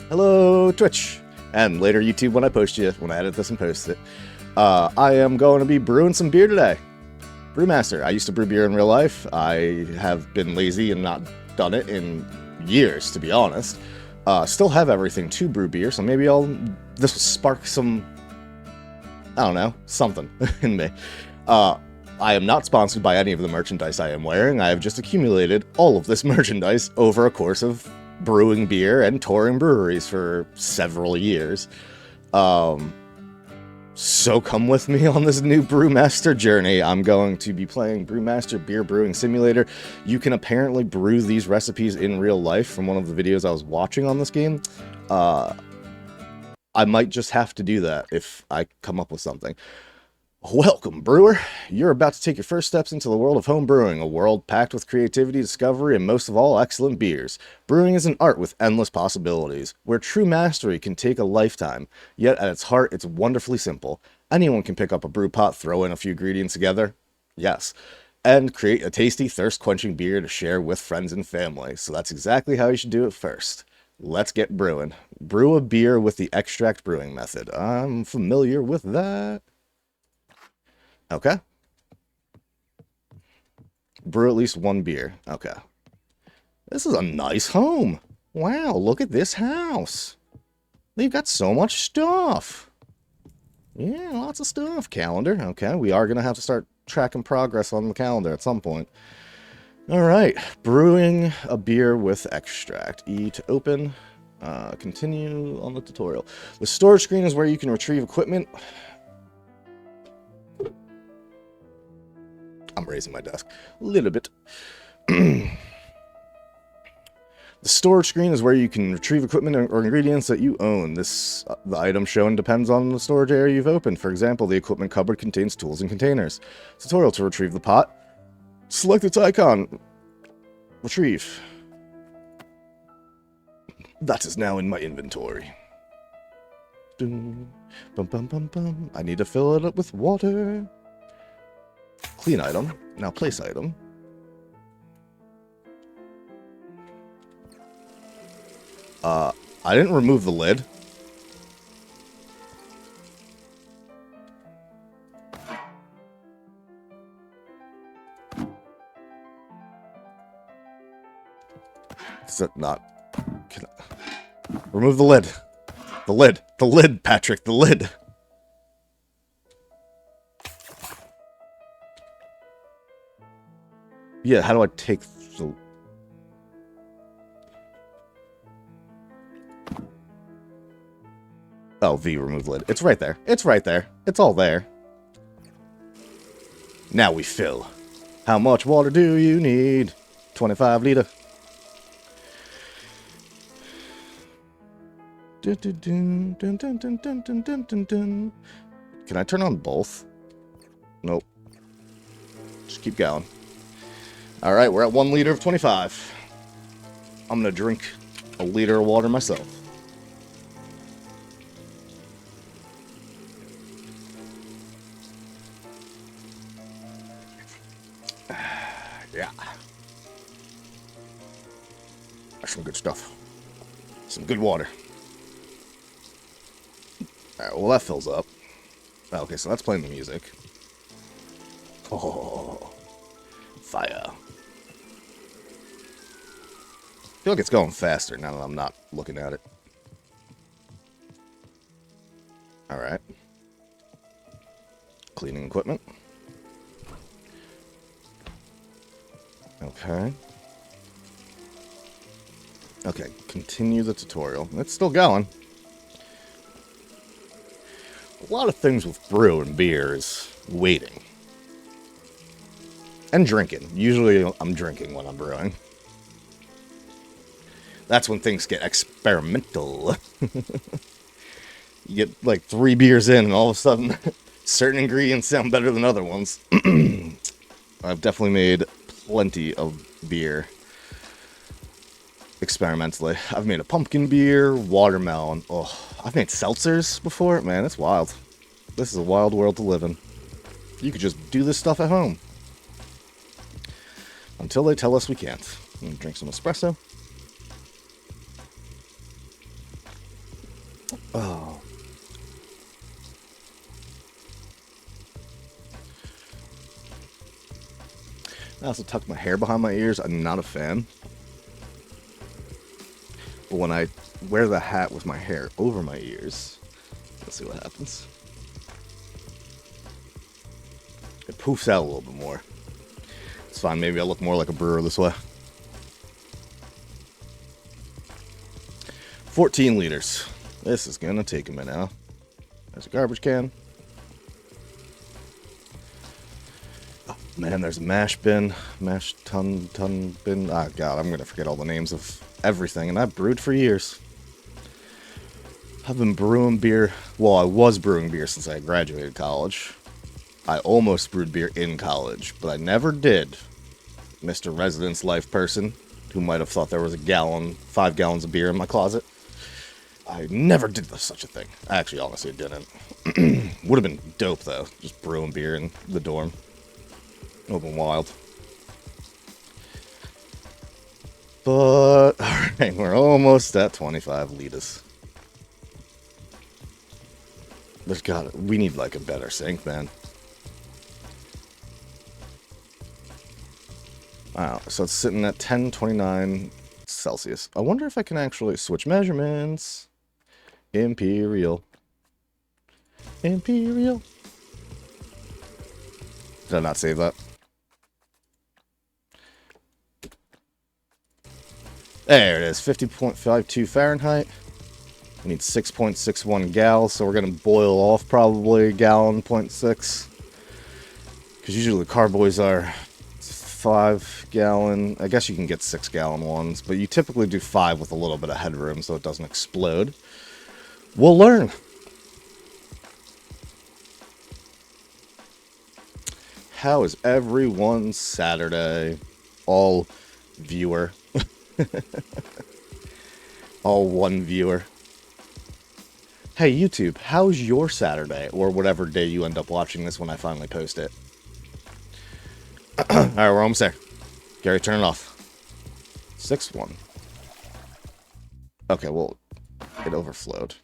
Hello, Twitch, and later YouTube when I edit this and post it. I am going to be brewing some beer today. Brewmaster. I used to brew beer in real life. I have been lazy and not done it in years, to be honest. Still have everything to brew beer, so maybe this will spark some, I don't know, something in me. I am not sponsored by any of the merchandise I am wearing. I have just accumulated all of this merchandise over a course of brewing beer and touring breweries for several years. So come with me on this new Brewmaster journey. I'm going to be playing Brewmaster Beer Brewing Simulator. You can apparently brew these recipes in real life from one of the videos I was watching on this game. I might just have to do that if I come up with something. Welcome, brewer! You're about to take your first steps into the world of home brewing, a world packed with creativity, discovery, and most of all, excellent beers. Brewing is an art with endless possibilities, where true mastery can take a lifetime, yet at its heart, it's wonderfully simple. Anyone can pick up a brew pot, throw in a few ingredients together, yes, and create a tasty, thirst-quenching beer to share with friends and family. So that's exactly how you should do it first. Let's get brewing. Brew a beer with the extract brewing method. I'm familiar with that. Okay. Brew at least one beer. Okay. This is a nice home. Wow, look at this house. They've got so much stuff. Yeah, lots of stuff. Calendar. Okay, we are going to have to start tracking progress on the calendar at some point. All right. Brewing a beer with extract. E to open. Continue on the tutorial. The storage screen is where you can retrieve equipment. I'm raising my desk a little bit. The storage screen is where you can retrieve equipment or ingredients that you own. The item shown depends on the storage area you've opened. For example, the equipment cupboard contains tools and containers. Tutorial to retrieve the pot. Select its icon. Retrieve. That is now in my inventory. Bum, bum, bum, bum. I need to fill it up with water. Clean item. Now place item. I didn't remove the lid. Is that not... Remove the lid. The lid. The lid, Patrick. The lid. Yeah, how do I take the... Oh, V, remove lid. It's right there. It's right there. It's all there. Now we fill. How much water do you need? 25 liter. Can I turn on both? Nope. Just keep going. Alright, we're at 1 liter of 25. I'm gonna drink a liter of water myself. Yeah. That's some good stuff. Some good water. Alright, well that fills up. Okay, so that's playing the music. Oh, fire. I feel like it's going faster now that I'm not looking at it. Alright. Cleaning equipment. Okay. Okay, continue the tutorial. It's still going. A lot of things with brew and beer is waiting. And drinking. Usually I'm drinking when I'm brewing. That's when things get experimental. You get like 3 beers in and all of a sudden certain ingredients sound better than other ones. I've definitely made plenty of beer experimentally. I've made a pumpkin beer, watermelon. Oh, I've made seltzers before. Man, it's wild. This is a wild world to live in. You could just do this stuff at home. Until they tell us we can't. I'm gonna drink some espresso. Oh. I also tuck my hair behind my ears. I'm not a fan. But when I wear the hat with my hair over my ears, let's see what happens. It poofs out a little bit more. It's fine. Maybe I look more like a brewer this way. 14 liters. This is gonna take a minute, huh? There's a garbage can. Oh, man, there's a mash bin. Mash ton bin. Ah, God, I'm gonna forget all the names of everything, and I've brewed for years. I've been brewing beer. Well, I was brewing beer since I graduated college. I almost brewed beer in college, but I never did. Mr. Residence Life person, who might have thought there was 5 gallons of beer in my closet. I never did such a thing. I actually honestly didn't. Would have been dope, though. Just brewing beer in the dorm. It would have been wild. But, alright, we're almost at 25 liters. We need, like, a better sink, man. Wow, so it's sitting at 1029 Celsius. I wonder if I can actually switch measurements. Imperial. Imperial. Did I not save that? There it is, 50.52 Fahrenheit. We need 6.61 gallons, so we're going to boil off probably a gallon, 0.6. Because usually the carboys are 5 gallon. I guess you can get 6 gallon ones, but you typically do 5 with a little bit of headroom so it doesn't explode. We'll learn. How is everyone's Saturday? All viewer. All one viewer. Hey, YouTube, how's your Saturday? Or whatever day you end up watching this when I finally post it. Alright, we're almost there. Gary, turn it off. 6-1. Okay, well, it overflowed.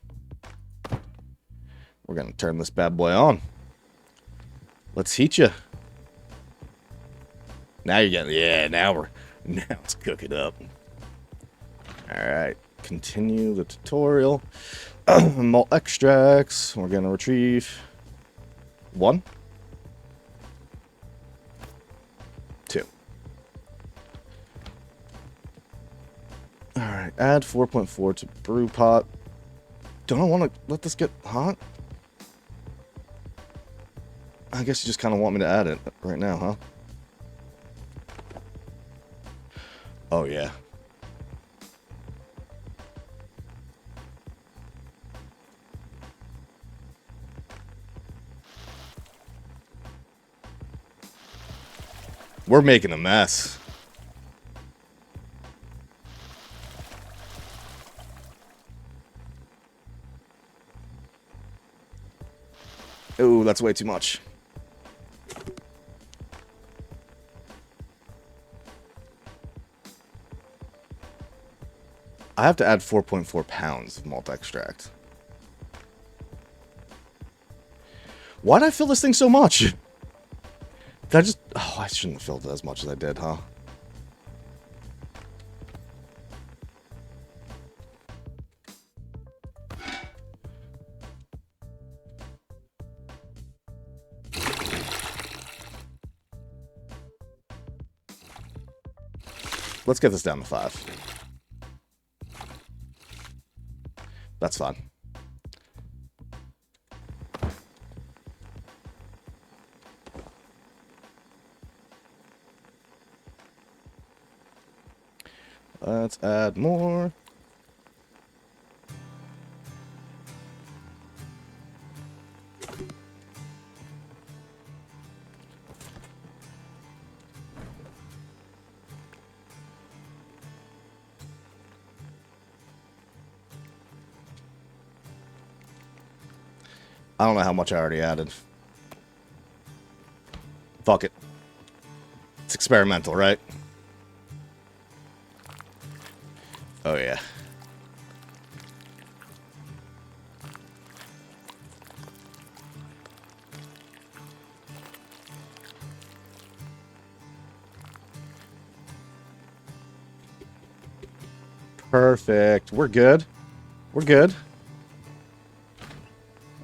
We're gonna turn this bad boy on. Let's heat you. Now you're getting, yeah, now it's cooking up. Alright, continue the tutorial. Malt extracts. We're gonna retrieve 1, 2. Alright, add 4.4 to brew pot. Don't I want to let this get hot? I guess you just kind of want me to add it right now, huh? Oh, yeah. We're making a mess. Ooh, that's way too much. I have to add 4.4 pounds of malt extract. Why'd I fill this thing so much? Did I just... Oh, I shouldn't have filled it as much as I did, huh? Let's get this down to 5. That's fine. Let's add more. I don't know how much I already added. Fuck it. It's experimental, right? Oh, yeah. Perfect. We're good. We're good.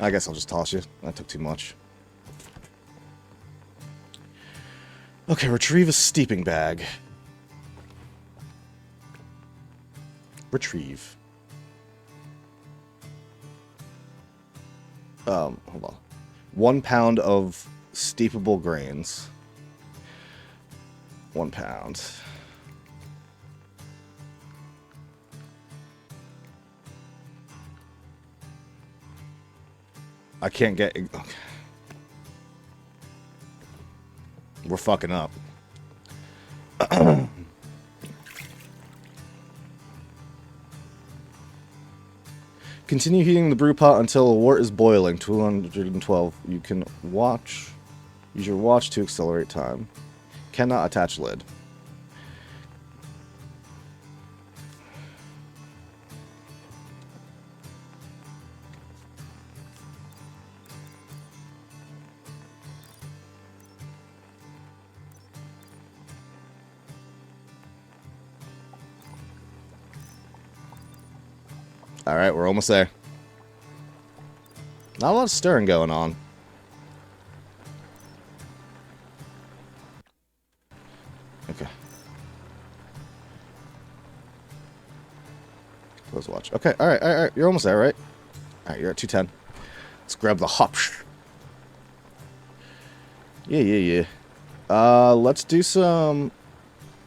I guess I'll just toss you. That took too much. Okay, retrieve a steeping bag. Retrieve. Hold on. 1 pound of steepable grains. 1 pound. I can't get... Okay. We're fucking up. Continue heating the brew pot until a wort is boiling. 212. You can watch. Use your watch to accelerate time. Cannot attach lid. Alright, we're almost there. Not a lot of stirring going on. Okay. Close the watch. Okay, alright. You're almost there, right? Alright, you're at 210. Let's grab the hops. Yeah. Let's do some...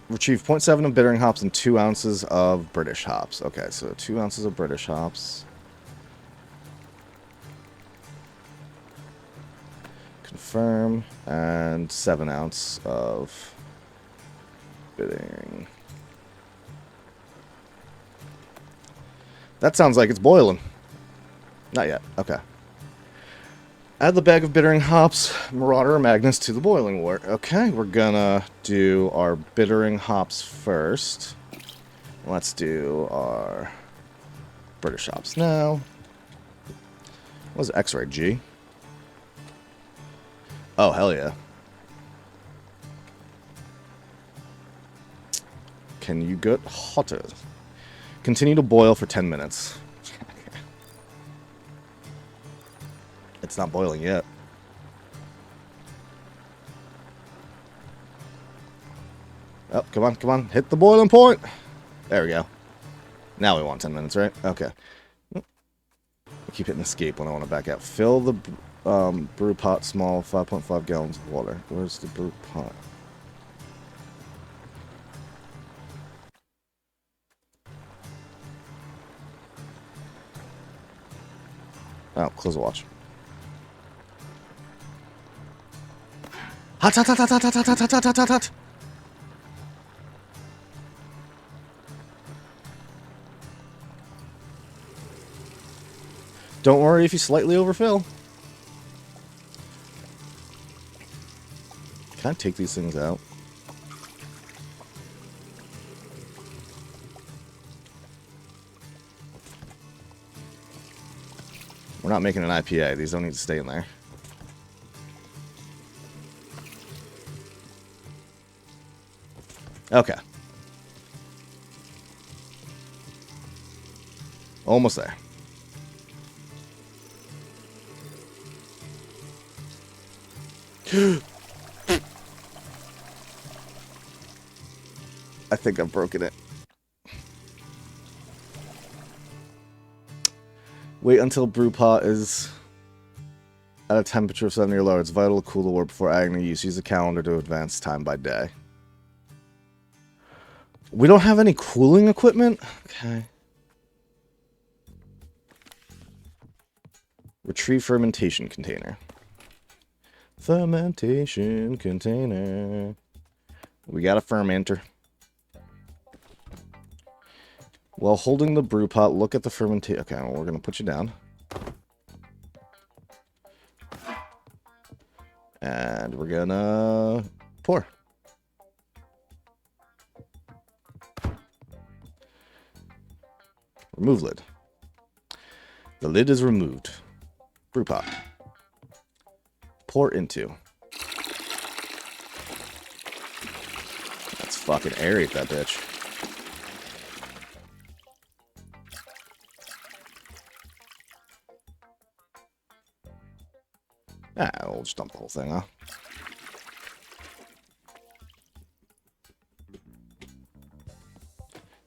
Retrieve 0.7 of bittering hops and 2 ounces of British hops. Okay, so 2 ounces of British hops. Confirm. And 7 ounce of bittering. That sounds like it's boiling. Not yet. Okay. Add the bag of bittering hops, Marauder, or Magnus to the boiling wort. Okay, we're gonna do our bittering hops first. Let's do our British hops now. What was X-ray? G? Oh, hell yeah. Can you get hotter? Continue to boil for 10 minutes. It's not boiling yet. Oh, come on. Hit the boiling point. There we go. Now we want 10 minutes, right? Okay. I keep hitting escape when I want to back out. Fill the brew pot small, 5.5 gallons of water. Where's the brew pot? Oh, close the watch. Hot. Don't worry if you slightly overfill. Can I take these things out? We're not making an IPA. These don't need to stay in there. Okay. Almost there. I think I've broken it. Wait until brew pot is at a temperature of 70 or lower. It's vital to cool the wort before adding the use. Use the calendar to advance time by day. We don't have any cooling equipment? Okay. Retrieve fermentation container. Fermentation container. We got a fermenter. While holding the brew pot, look at the fermentation. Okay, well, we're going to put you down. And we're going to pour. Remove lid. The lid is removed. Brew pot. Pour into. Let's fucking aerate that bitch. We'll just dump the whole thing, huh?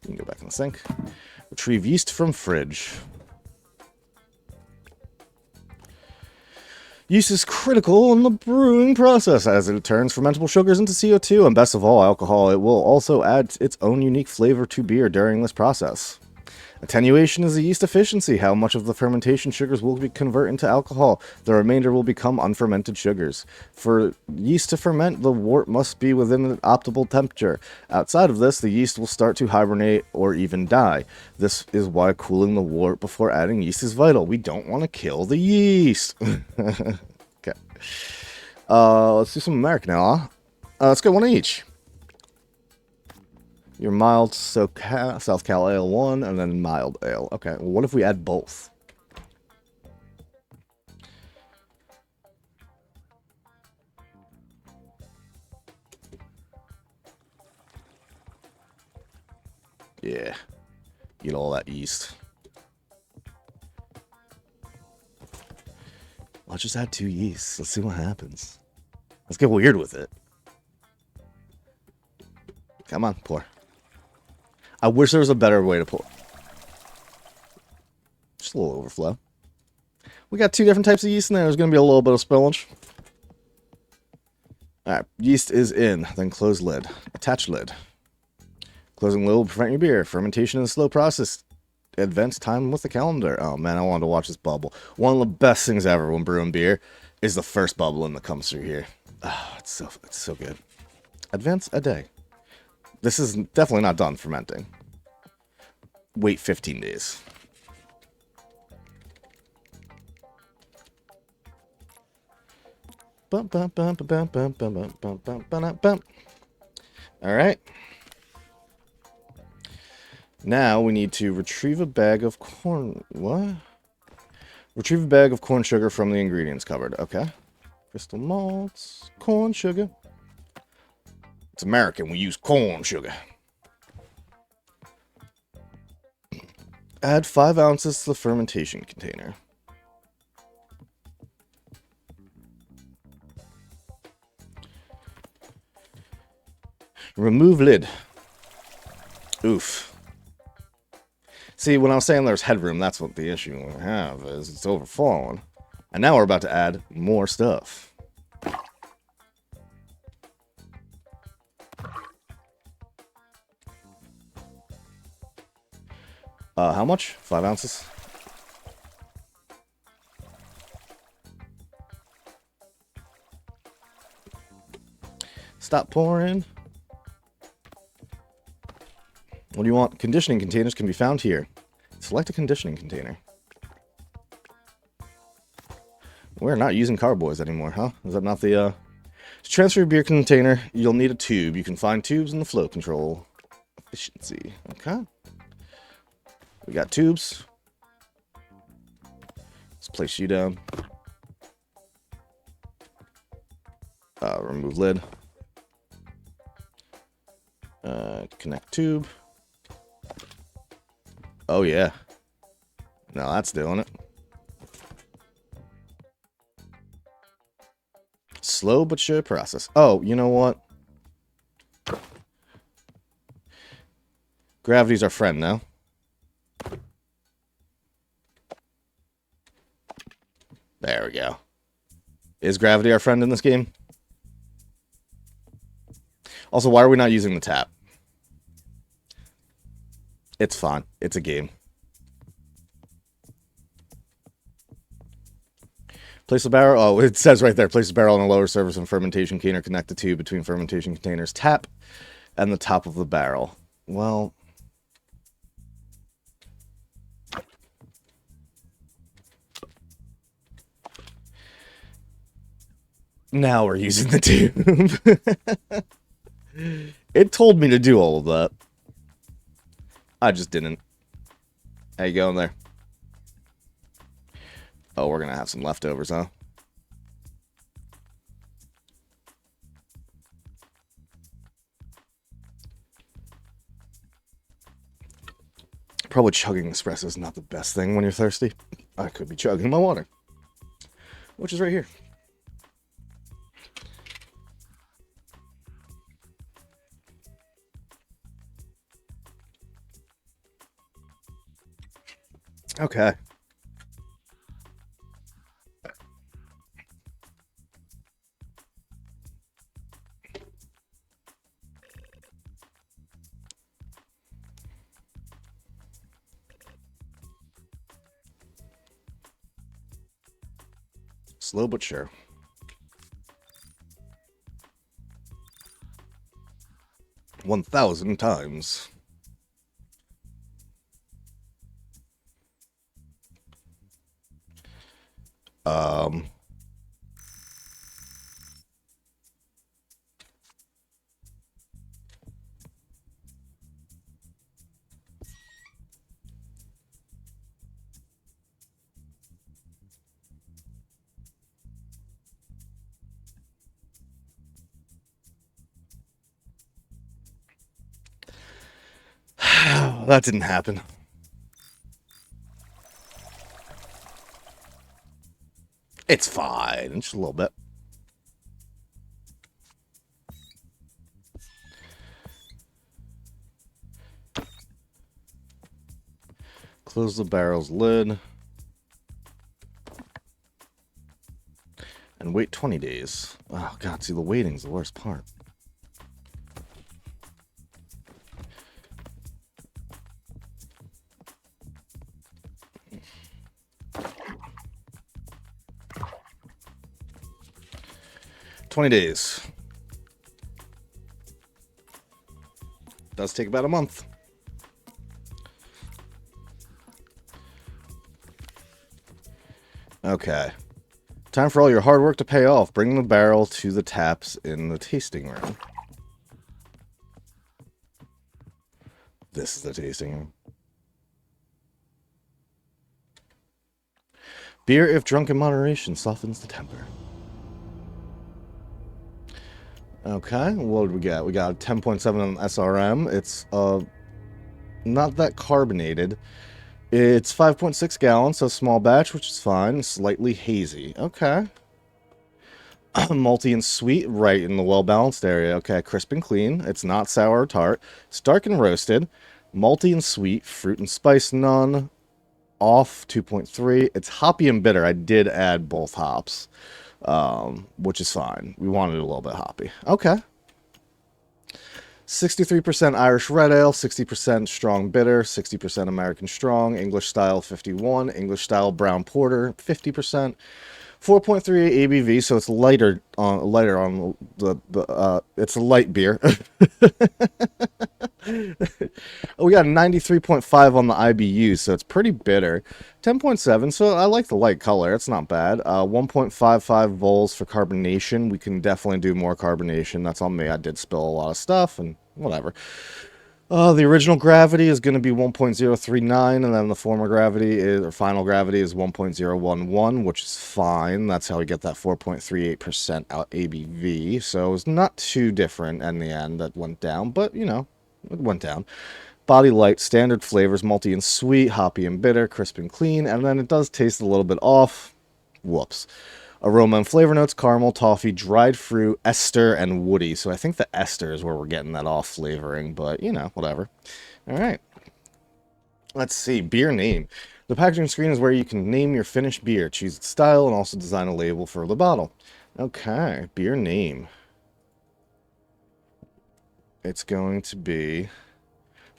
You can go back in the sink. Retrieve yeast from fridge. Yeast is critical in the brewing process as it turns fermentable sugars into CO2 and, best of all, alcohol. It will also add its own unique flavor to beer during this process. Attenuation is the yeast efficiency, how much of the fermentation sugars will convert into alcohol. The remainder will become unfermented sugars. For yeast to ferment, the wort must be within an optimal temperature. Outside of this, the yeast will start to hibernate or even die. This is why cooling the wort before adding yeast is vital. We don't want to kill the yeast. Okay. Let's do some American now, huh? Let's get one each. Your mild South Cal Ale 1, and then mild ale. Okay, well, what if we add both? Yeah. Get all that yeast. I'll just add 2 yeasts. Let's see what happens. Let's get weird with it. Come on, pour. I wish there was a better way to pour. Just a little overflow. We got 2 different types of yeast in there. There's going to be a little bit of spillage. Alright, yeast is in. Then close lid. Attach lid. Closing lid will prevent your beer. Fermentation is a slow process. Advance time with the calendar. Oh man, I wanted to watch this bubble. One of the best things ever when brewing beer is the first bubbling that comes through here. Oh, it's so good. Advance a day. This is definitely not done fermenting. Wait 15 days. Alright. Now we need to retrieve a bag of corn. What? Retrieve a bag of corn sugar from the ingredients cupboard. Okay. Crystal malts, corn sugar. It's American. We use corn sugar. Add 5 ounces to the fermentation container. Remove lid. Oof. See, when I was saying there's headroom, that's what the issue we have is it's overflowing. And now we're about to add more stuff. How much? 5 ounces? Stop pouring. What do you want? Conditioning containers can be found here. Select a conditioning container. We're not using carboys anymore, huh? Is that not the, To transfer your beer container, you'll need a tube. You can find tubes in the flow control. Efficiency. Okay. We got tubes. Let's place you down. Remove lid. Connect tube. Oh, yeah. Now that's doing it. Slow but sure process. Oh, you know what? Gravity's our friend now. There we go. Is gravity our friend in this game? Also, why are we not using the tap? It's fine. It's a game. Place the barrel. Oh, it says right there. Place the barrel on a lower surface and fermentation container. Connect the tube between fermentation containers tap and the top of the barrel. Well, now we're using the tube. It told me to do all of that. I just didn't. How you going there? Oh, we're gonna have some leftovers, huh? Probably chugging espresso is not the best thing when you're thirsty. I could be chugging my water, which is right here. Okay. Slow but sure. 1,000 times. Um, 'That didn't happen. It's fine. Just a little bit. Close the barrel's lid. And wait 20 days. Oh, God, see, the waiting's the worst part. $20. Does take about a month. Okay. Time for all your hard work to pay off. Bring the barrel to the taps in the tasting room. This is the tasting room. Beer, if drunk in moderation, softens the temper. Okay, what did we get? We got 10.7 on SRM. It's not that carbonated. It's 5.6 gallons, so small batch, which is fine. Slightly hazy. Okay. Malty and sweet, right in the well-balanced area. Okay, crisp and clean. It's not sour or tart. It's dark and roasted. Malty and sweet. Fruit and spice, none. Off, 2.3. It's hoppy and bitter. I did add both hops, which is fine. We wanted it a little bit hoppy. Okay. 63% Irish Red Ale, 60% Strong Bitter, 60% American Strong, English Style 51, English Style Brown Porter 50%, 4.3 ABV, so it's lighter on the it's a light beer. We got 93.5 on the IBU, so it's pretty bitter. 10.7, so I like the light color. It's not bad. 1.55 vols for carbonation. We can definitely do more carbonation. That's on me. I did spill a lot of stuff, and whatever. The original gravity is going to be 1.039, and then the former gravity or final gravity is 1.011, which is fine. That's how we get that 4.38% out ABV. So it's not too different in the end. That went down, but you know, it went down. Body light, standard flavors, malty and sweet, hoppy and bitter, crisp and clean, and then it does taste a little bit off. Whoops. Aroma and flavor notes, caramel, toffee, dried fruit, ester, and woody. So I think the ester is where we're getting that off flavoring, but, you know, whatever. All right. Let's see. Beer name. The packaging screen is where you can name your finished beer, choose its style, and also design a label for the bottle. Okay. Beer name. It's going to be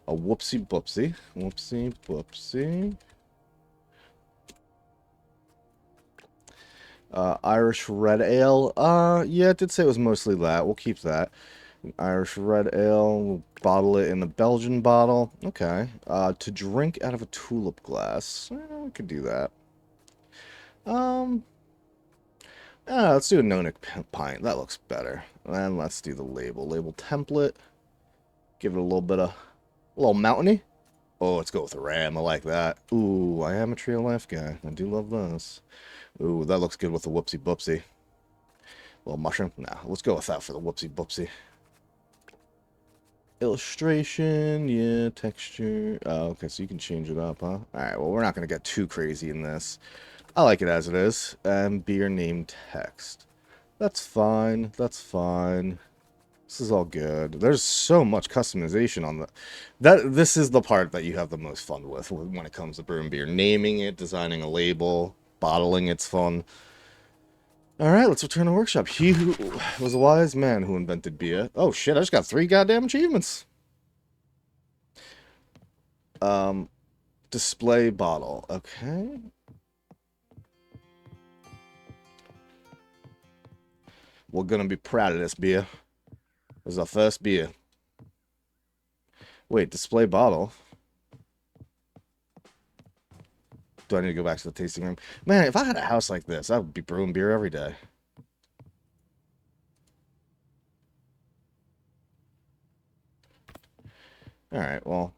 a whoopsie boopsie. Whoopsie boopsie. Irish Red Ale. Yeah, it did say it was mostly that. We'll keep that. Irish Red Ale. We'll bottle it in the Belgian bottle. Okay. To drink out of a tulip glass. We could do that. Let's do a Nonic pint. That looks better. And let's do the label. Label template. Give it a little mountainy. Oh, let's go with a ram. I like that. Ooh, I am a Tree of Life guy. I do love this. Ooh, that looks good with the whoopsie boopsie. Little mushroom? Nah, let's go with that for the whoopsie boopsie. Illustration, yeah, texture. Oh, okay, so you can change it up, huh? Alright, well, we're not going to get too crazy in this. I like it as it is. And beer name text. That's fine, that's fine. This is all good. There's so much customization on this is the part that you have the most fun with when it comes to brewing beer. Naming it, designing a label, bottling it's fun. Alright, let's return to workshop. He who was a wise man who invented beer. Oh shit, I just got 3 goddamn achievements. Display bottle. Okay. We're gonna be proud of this beer. This is our first beer. Wait, display bottle? Do I need to go back to the tasting room? Man, if I had a house like this, I would be brewing beer every day. Alright, well.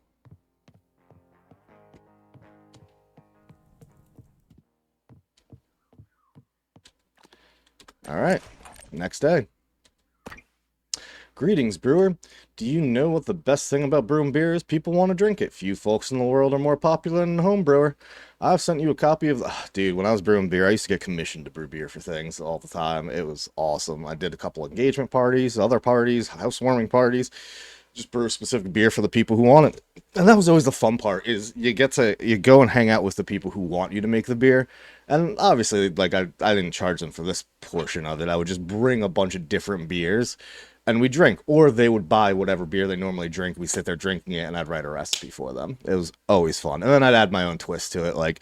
Alright, next day. Greetings, brewer. Do you know what the best thing about brewing beer is? People want to drink it. Few folks in the world are more popular than a home brewer. I've sent you a copy of... dude, when I was brewing beer, I used to get commissioned to brew beer for things all the time. It was awesome. I did a couple engagement parties, other parties, housewarming parties. Just brew a specific beer for the people who want it. And that was always the fun part, is you go and hang out with the people who want you to make the beer. And obviously, like, I didn't charge them for this portion of it. I would just bring a bunch of different beers and we drink, or they would buy whatever beer they normally drink. We sit there drinking it, and I'd write a recipe for them. It was always fun, and then I'd add my own twist to it. Like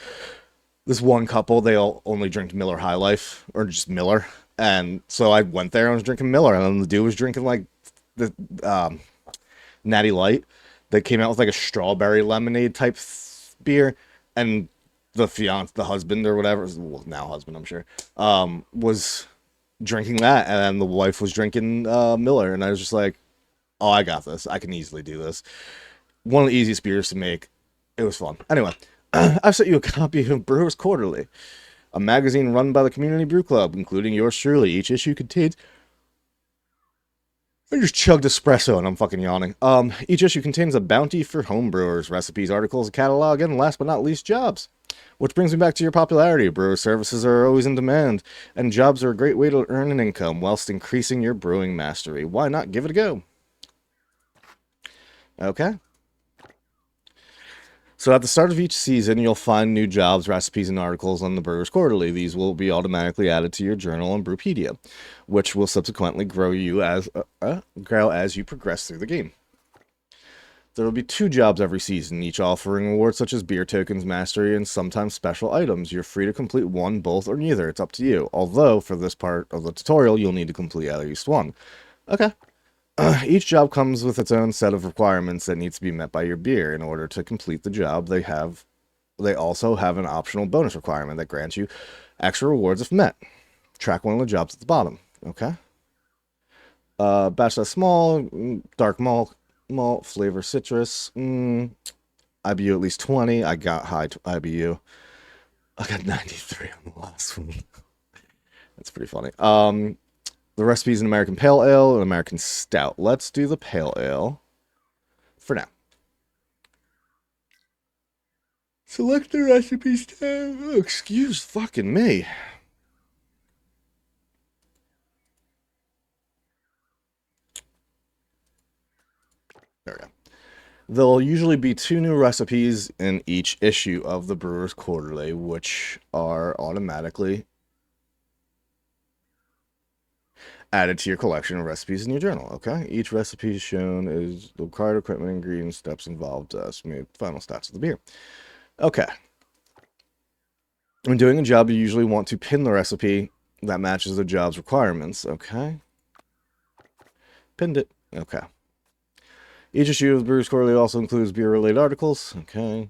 this one couple, they all only drink Miller High Life or just Miller, and so I went there and was drinking Miller, and then the dude was drinking like the Natty Light. They came out with like a strawberry lemonade type beer, and the husband or whatever, well, now husband, I'm sure, was drinking that, and then the wife was drinking Miller, and I was just like, oh, I got this. I can easily do this. One of the easiest beers to make. It was fun. Anyway, I've sent you a copy of Brewers Quarterly, a magazine run by the Community Brew Club, including yours truly. Each issue contains... I just chugged espresso and I'm fucking yawning. Each issue contains a bounty for home brewers, recipes, articles, a catalog, and last but not least, jobs. Which brings me back to your popularity. Brewer services are always in demand, and jobs are a great way to earn an income whilst increasing your brewing mastery. Why not give it a go? Okay. So at the start of each season, you'll find new jobs, recipes, and articles on the Brewers Quarterly. These will be automatically added to your journal and Brewpedia, which will subsequently grow as you progress through the game. There will be 2 jobs every season, each offering rewards such as beer tokens, mastery, and sometimes special items. You're free to complete one, both, or neither. It's up to you. Although, for this part of the tutorial, you'll need to complete at least one. Okay. Each job comes with its own set of requirements that needs to be met by your beer. In order to complete the job, they also have an optional bonus requirement that grants you extra rewards if met. Track one of the jobs at the bottom. Okay. Batch size small, dark malt, flavor citrus, IBU at least 20. I got high IBU. I got 93 on the last one. That's pretty funny. The recipe is an American Pale Ale and American Stout. Let's do the Pale Ale for now. Select the recipe tab. Oh, excuse fucking me. There we go. There'll usually be 2 new recipes in each issue of the Brewers Quarterly, which are automatically added to your collection of recipes in your journal. Okay, each recipe is shown as the required equipment, ingredients, steps involved to estimate final stats of the beer. Okay. When doing a job, you usually want to pin the recipe that matches the job's requirements. Okay. Pinned it. Okay. Each issue of the Brewers Quarterly also includes beer-related articles. Okay.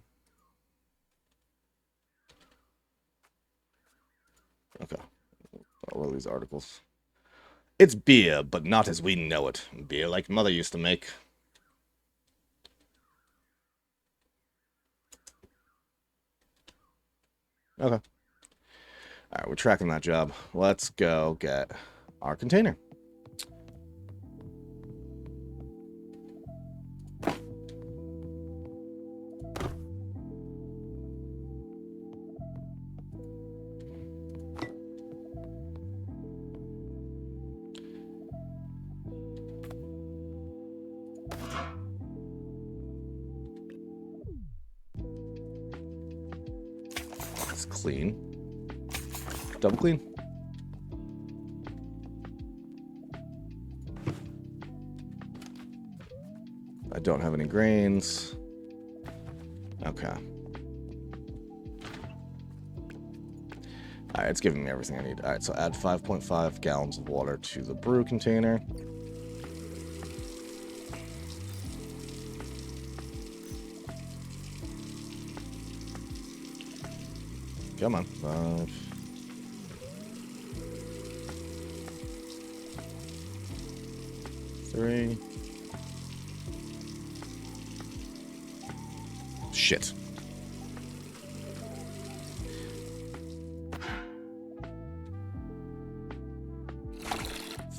Okay. What are these articles? It's beer, but not as we know it. Beer like Mother used to make. Okay. Alright, we're tracking that job. Let's go get our container. That's clean. Double clean. I don't have any grains. Okay. Alright, it's giving me everything I need. Alright, so add 5.5 gallons of water to the brew container. Come on. 5. Three. Shit.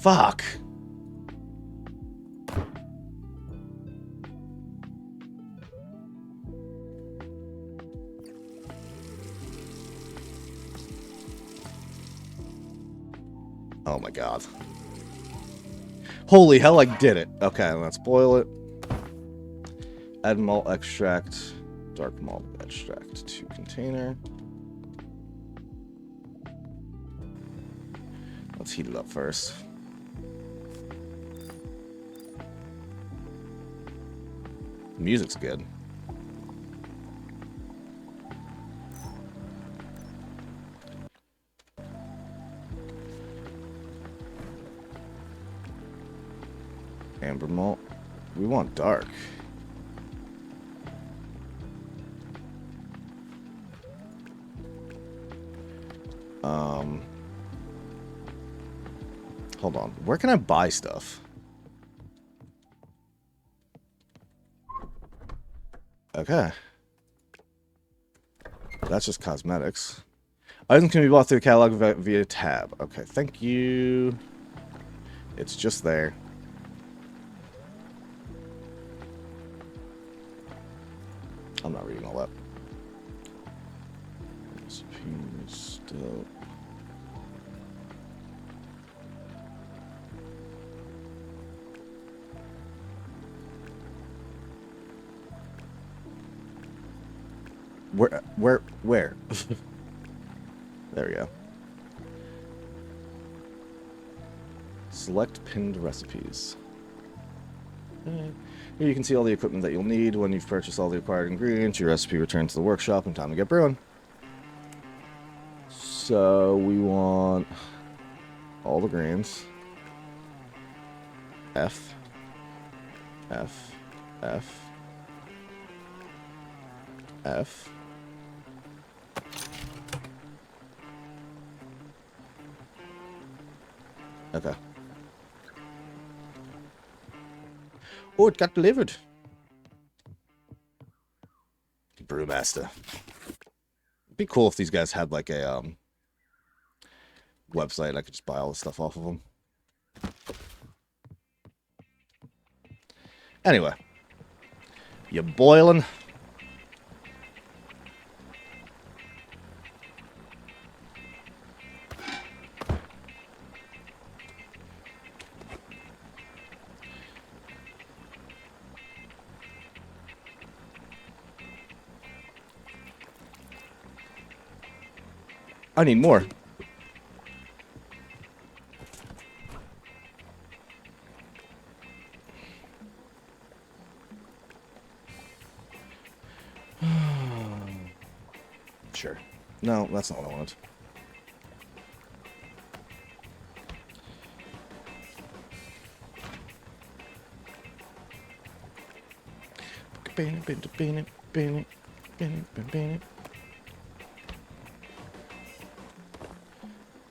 Fuck. Oh my god. Holy hell, I did it. Okay, let's boil it. Add malt extract, dark malt extract to container. Let's heat it up first. The music's good. Amber malt. We want dark. Hold on. Where can I buy stuff? Okay. That's just cosmetics. Items can be bought through the catalog via tab. Okay, thank you. It's just there. I'm not reading all that. Recipes, still. Where? There we go. Select pinned recipes. Here you can see all the equipment that you'll need. When you've purchased all the required ingredients, your recipe returns to the workshop and time to get brewing. So we want all the grains. F. F. F. F. Okay. Oh, it got delivered. Brewmaster. It'd be cool if these guys had like a website. I could just buy all the stuff off of them. Anyway. You boiling? I need more. Sure. No, that's not what I wanted. Bing.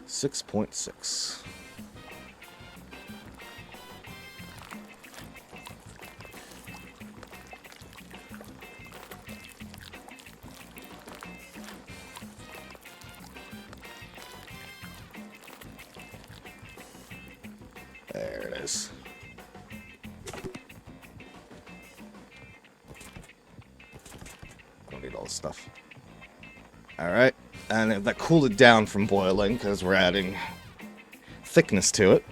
6.6. There it is. Don't need all this stuff. Alright. And that cooled it down from boiling because we're adding thickness to it.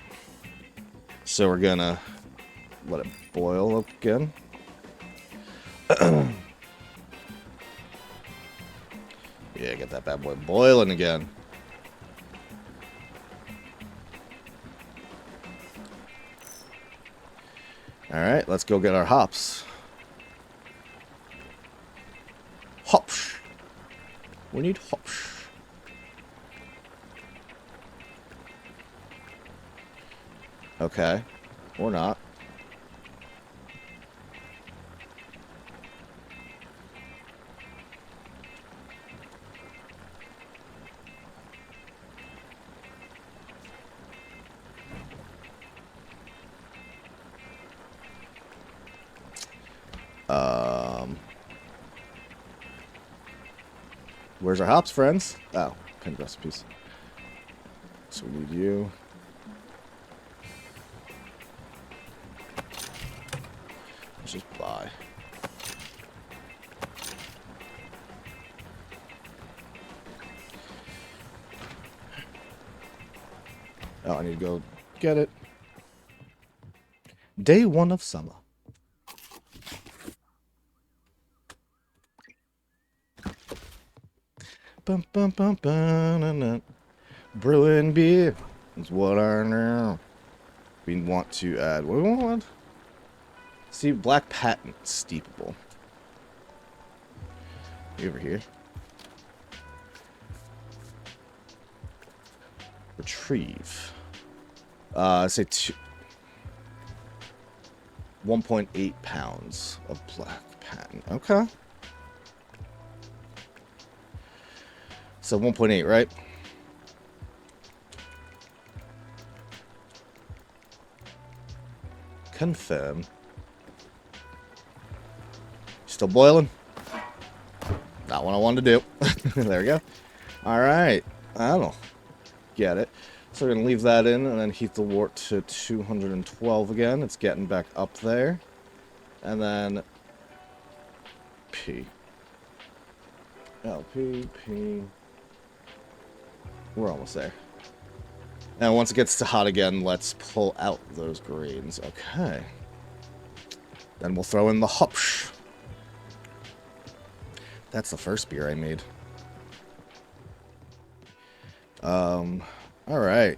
So we're gonna let it boil up again. Yeah, get that bad boy boiling again. Alright, let's go get our hops. Hops. We need hops. Okay. Or not. Where's our hops, friends? Oh, pinned recipes. So we need you. Let's just buy. Oh, I need to go get it. Day 1 of summer. Bum, bum, bum, bum, na, na. Brewing beer is what I know. We want to add. What do we want? See, black patent steepable. Over here. Retrieve. Say 1.8 pounds of black patent. Okay. So 1.8, right? Confirm. Still boiling? Not what I wanted to do. There we go. Alright. I don't know. Get it. So we're going to leave that in and then heat the wort to 212 again. It's getting back up there. And then P. LP, P. We're almost there. And once it gets to hot again, let's pull out those grains. Okay. Then we'll throw in the hops. That's the first beer I made. Alright.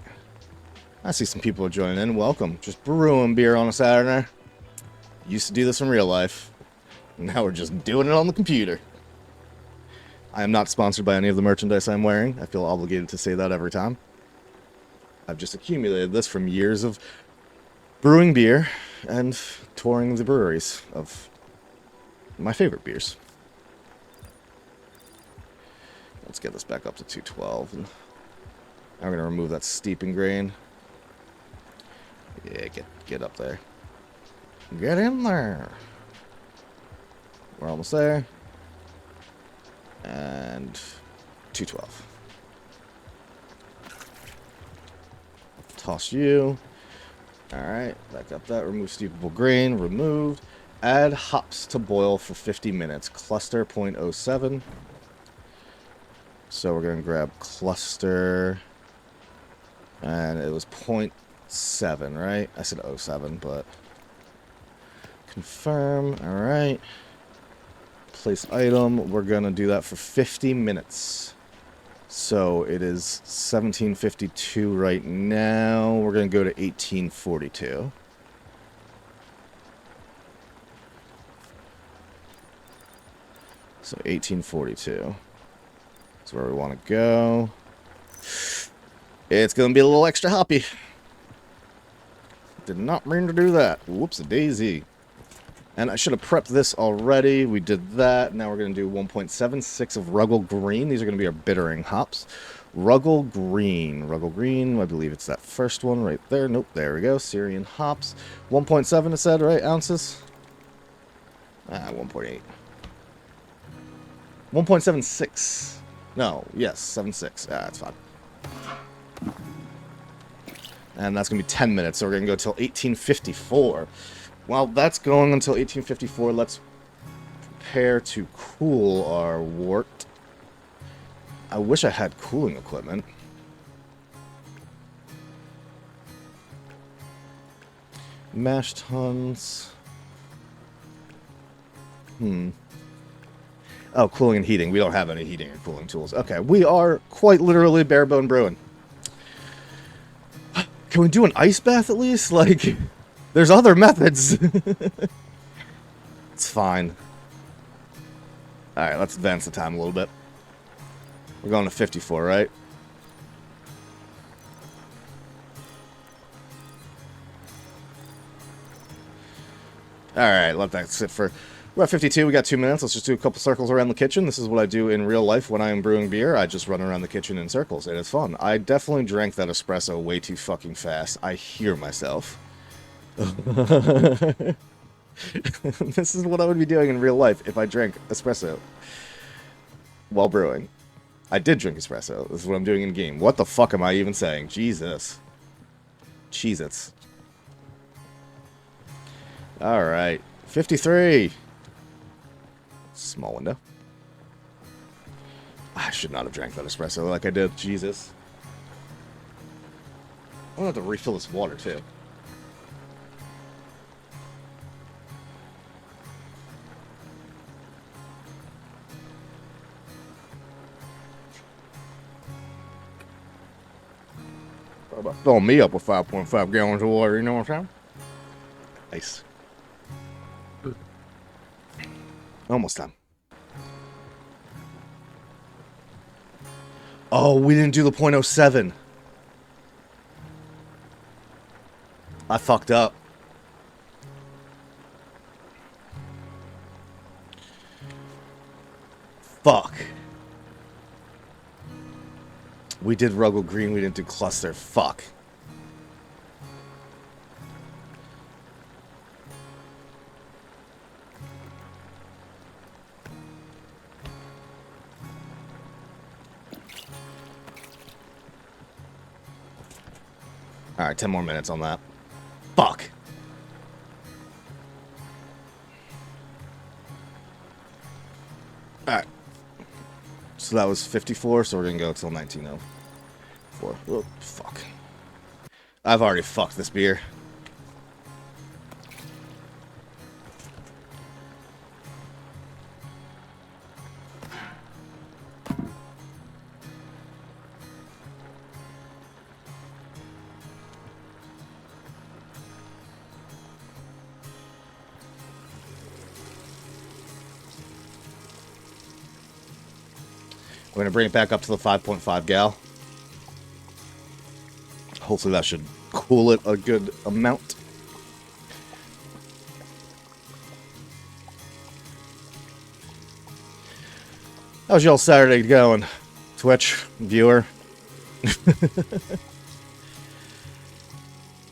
I see some people joining in. Welcome. Just brewing beer on a Saturday. Used to do this in real life. Now we're just doing it on the computer. I am not sponsored by any of the merchandise I'm wearing. I feel obligated to say that every time. I've just accumulated this from years of brewing beer and touring the breweries of my favorite beers. Let's get this back up to 212. I'm going to remove that steeping grain. Yeah, get up there. Get in there. We're almost there. And 212. Toss you. Alright, back up that. Remove steepable grain. Removed. Add hops to boil for 50 minutes. Cluster 0.07. So we're going to grab cluster. And it was 0.7, right? I said 07, but... Confirm. Alright. Place item. We're going to do that for 50 minutes. So it is 1752 right now. We're going to go to 1842. So 1842 is where we want to go. It's going to be a little extra hoppy. Did not mean to do that. Whoops-a-daisy. And I should have prepped this already. We did that. Now we're going to do 1.76 of Ruggles Green. These are going to be our bittering hops. Ruggles Green. Ruggles Green. I believe it's that first one right there. Nope. There we go. Syrian hops. 1.7 it said, right? Ounces? 1.8. 1.76. No. Yes. 7.6. That's fine. And that's going to be 10 minutes. So we're going to go till 1854. While that's going until 1854, let's prepare to cool our wort. I wish I had cooling equipment. Mash tuns. Oh, cooling and heating. We don't have any heating and cooling tools. Okay, we are quite literally barebone brewing. Can we do an ice bath at least? Like, there's other methods. It's fine. Alright, let's advance the time a little bit. We're going to 54, right? Alright, let that sit for... We're at 52, we got 2 minutes. Let's just do a couple circles around the kitchen. This is what I do in real life when I am brewing beer. I just run around the kitchen in circles, and it's fun. I definitely drank that espresso way too fucking fast. I hear myself. This is what I would be doing in real life if I drank espresso while brewing. I did drink espresso. This is what I'm doing in game. What the fuck am I even saying? Jesus. Cheez-Its. Alright. 53. Small window. I should not have drank that espresso like I did. Jesus. I'm gonna have to refill this water, too. How about filling me up with 5.5 gallons of water, you know what I'm saying? Nice. Almost done. Oh, we didn't do the .07. I fucked up. Fuck. We did Ruggle Green, we didn't do Cluster. Fuck. Alright, 10 more minutes on that. Fuck. Alright. So that was 54, so we're gonna go till 1904. Oh, fuck. I've already fucked this beer. We're going to bring it back up to the 5.5 gal. Hopefully that should cool it a good amount. How's y'all Saturday going? Twitch, viewer.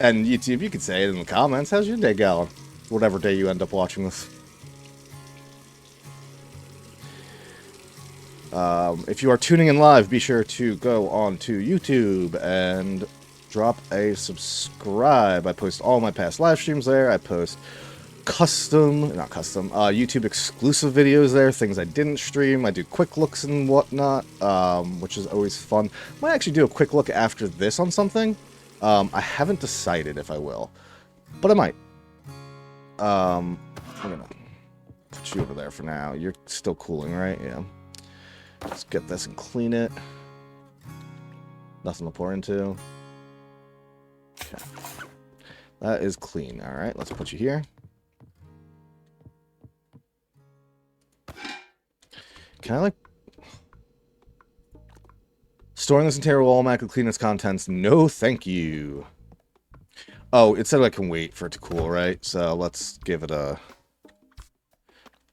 And YouTube, you could say it in the comments. How's your day going? Whatever day you end up watching this. If you are tuning in live, be sure to go on to YouTube and drop a subscribe. I post all my past live streams there. I post YouTube exclusive videos there, things I didn't stream. I do quick looks and whatnot, which is always fun. Might actually do a quick look after this on something. I haven't decided if I will, but I might. I'm gonna put you over there for now. You're still cooling, right? Yeah. Let's get this and clean it. Nothing to pour into. Okay. That is clean. Alright, let's put you here. Can I, like... Storing this entire wall automatically clean its contents? No, thank you. Oh, it said I can wait for it to cool, right? So let's give it a...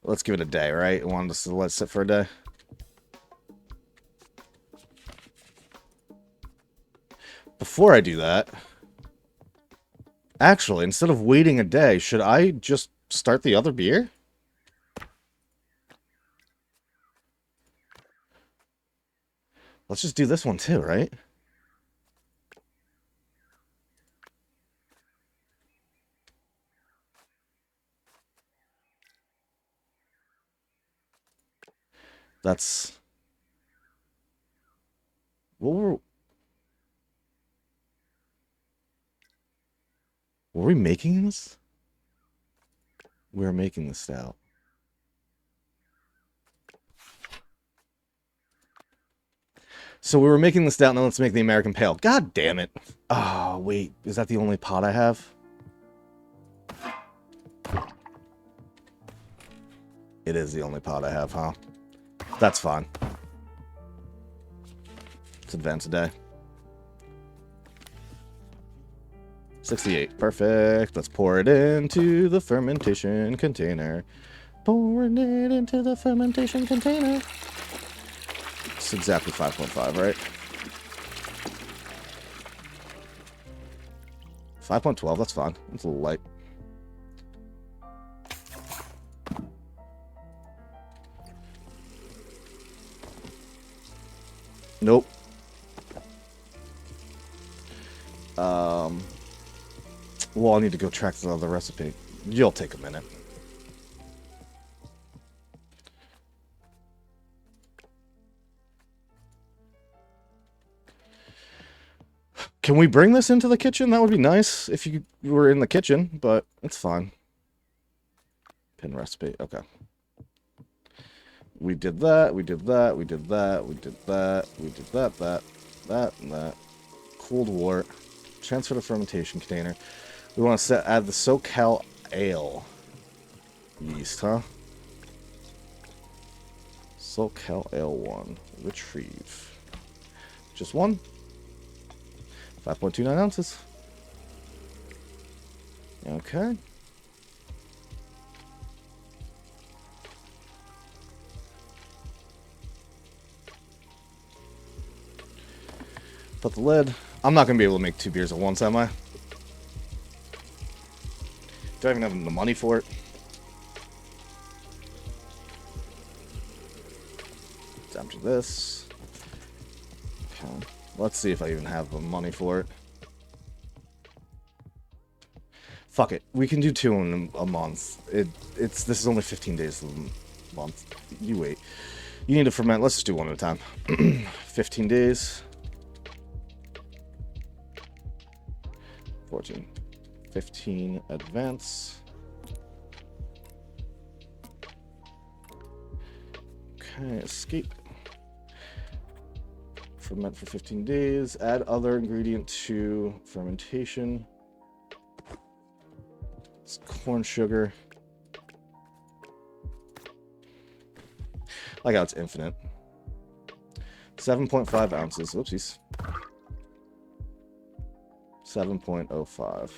Let's give it a day, right? I wanted to let it sit for a day. Before I do that, actually, instead of waiting a day, should I just start the other beer? Let's just do this one too, right? That's... What were we making this? We were making this stout. So we were making the stout, now let's make the American Pale. God damn it. Oh, wait. Is that the only pot I have? It is the only pot I have, huh? That's fine. Let's advance a day. 68. Perfect. Let's pour it into the fermentation container. Pouring it into the fermentation container. It's exactly 5.5, right? 5.12, that's fine. It's a little light. Nope. Well, I need to go track the other recipe. You'll take a minute. Can we bring this into the kitchen? That would be nice if you were in the kitchen, but it's fine. Pin recipe, okay. We did that, we did that, we did that, we did that, we did that, and that. Cooled wort. Transfer to fermentation container. We want to add the SoCal Ale yeast, huh? SoCal Ale 1. Retrieve. Just one. 5.29 ounces. Okay. Put the lid. I'm not going to be able to make 2 beers at once, am I? Do I even have the money for it? Let's empty this. Okay. Let's see if I even have the money for it. Fuck it. We can do 2 in a month. This is only 15 days a month. You wait. You need to ferment. Let's just do one at a time. 15 days. 14. 15 advance. Okay, escape. Ferment for 15 days. Add other ingredient to fermentation. It's corn sugar. I like how it's infinite. 7.5 ounces. Oopsies. 7.05.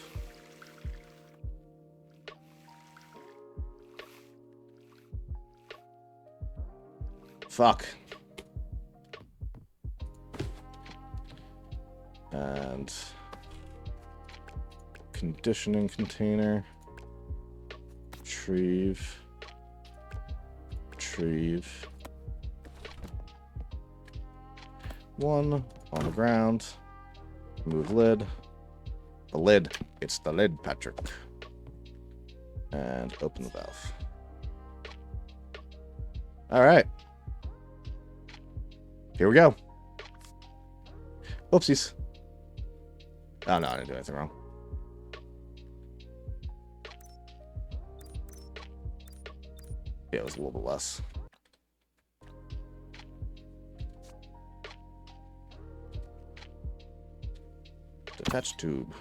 Fuck. And conditioning container. Retrieve. Retrieve. 1 on the ground. Remove lid. The lid. It's the lid, Patrick. And open the valve. Alright. Here we go. Oopsies. Oh no, I didn't do anything wrong. Yeah, it was a little bit less. Detached tube.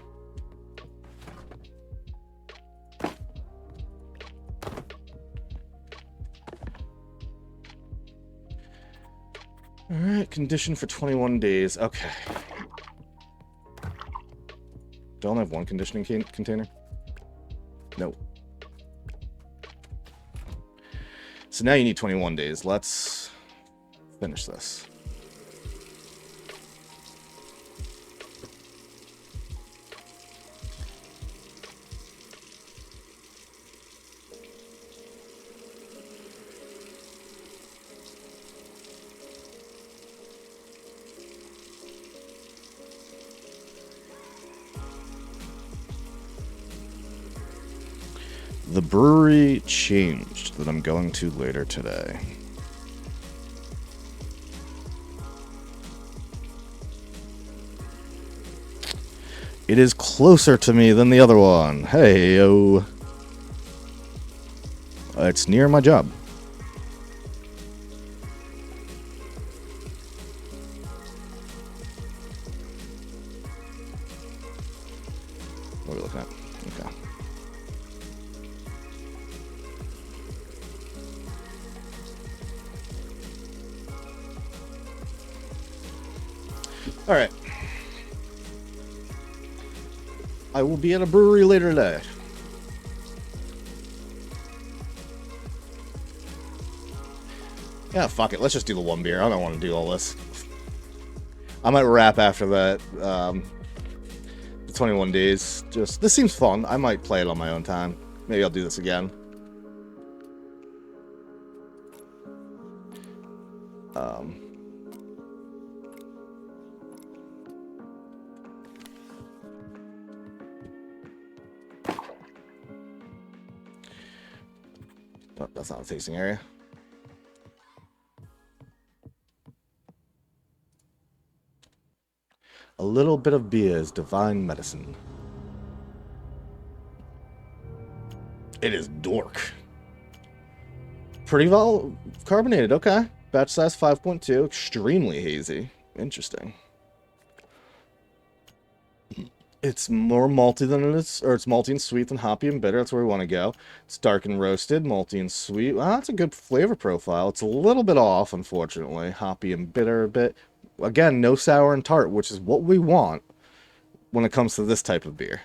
Alright, condition for 21 days. Okay. Do I only have one conditioning container? No. So now you need 21 days. Let's finish this. The brewery changed that I'm going to later today. It is closer to me than the other one. Hey, yo. It's near my job. What are we looking at? Okay. All right. I will be at a brewery later today. Yeah, fuck it. Let's just do the one beer. I don't want to do all this. I might wrap after that. The 21 days. This seems fun. I might play it on my own time. Maybe I'll do this again. Oh, that's not a tasting area. A little bit of beer is divine medicine. It is dork. Pretty well carbonated, okay. Batch size 5.2, extremely hazy. Interesting. It's more malty than it is, or it's malty and sweet than hoppy and bitter. That's where we want to go. It's dark and roasted, malty and sweet. Well, that's a good flavor profile. It's a little bit off, unfortunately. Hoppy and bitter a bit. Again, no sour and tart, which is what we want when it comes to this type of beer.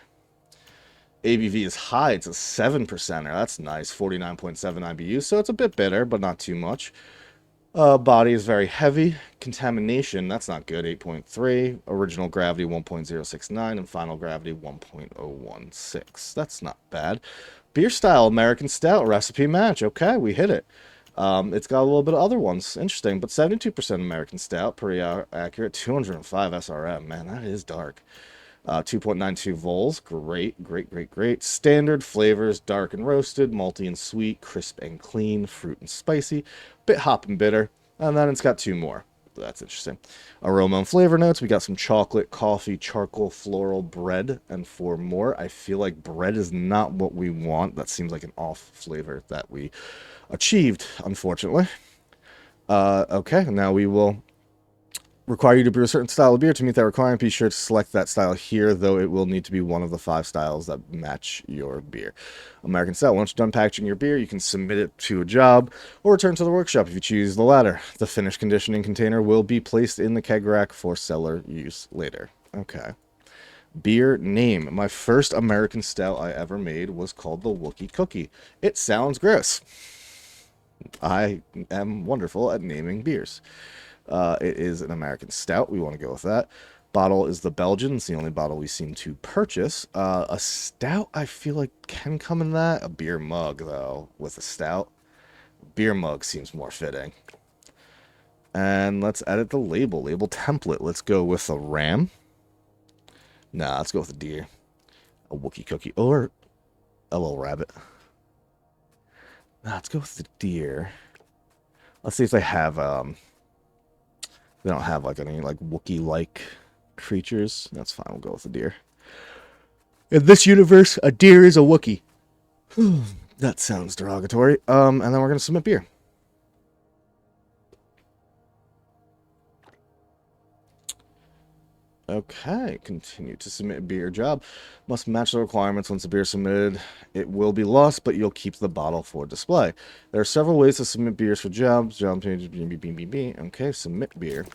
ABV is high. It's a 7%er. That's nice. 49.7 IBU, so it's a bit bitter, but not too much. Body is very heavy. Contamination, that's not good. 8.3. Original gravity 1.069 and final gravity 1.016. That's not bad. Beer style American Stout recipe match. Okay, we hit it. It's got a little bit of other ones. Interesting, but 72% American Stout, pretty accurate. 205 SRM. Man, that is dark. 2.92 vols. Great, great, great, great. Standard flavors, dark and roasted, malty and sweet, crisp and clean, fruit and spicy, bit hop and bitter. And then it's got two more. That's interesting. Aroma and flavor notes. We got some chocolate, coffee, charcoal, floral, bread, and 4 more. I feel like bread is not what we want. That seems like an off flavor that we achieved, unfortunately. Okay, now we will require you to brew a certain style of beer. To meet that requirement, be sure to select that style here, though it will need to be one of the 5 styles that match your beer. American Stout. Once you're done packaging your beer, you can submit it to a job or return to the workshop if you choose the latter. The finished conditioning container will be placed in the keg rack for cellar use later. Okay. Beer name. My first American Stout I ever made was called the Wookie Cookie. It sounds gross. I am wonderful at naming beers. It is an American Stout. We want to go with that. Bottle is the Belgian. It's the only bottle we seem to purchase. A Stout, I feel like, can come in that. A beer mug, though, with a Stout. Beer mug seems more fitting. And let's edit the label. Label template. Let's go with a ram. Nah, let's go with a deer. A Wookie Cookie. Or a little rabbit. Nah, let's go with the deer. Let's see if they have, they don't have like any like Wookiee-like creatures. That's fine. We'll go with a deer. In this universe, a deer is a Wookiee. That sounds derogatory. And then we're gonna submit beer. Okay, continue to submit beer job. Must match the requirements. Once the beer is submitted, it will be lost, but you'll keep the bottle for display. There are several ways to submit beers for jobs. Okay, submit beer.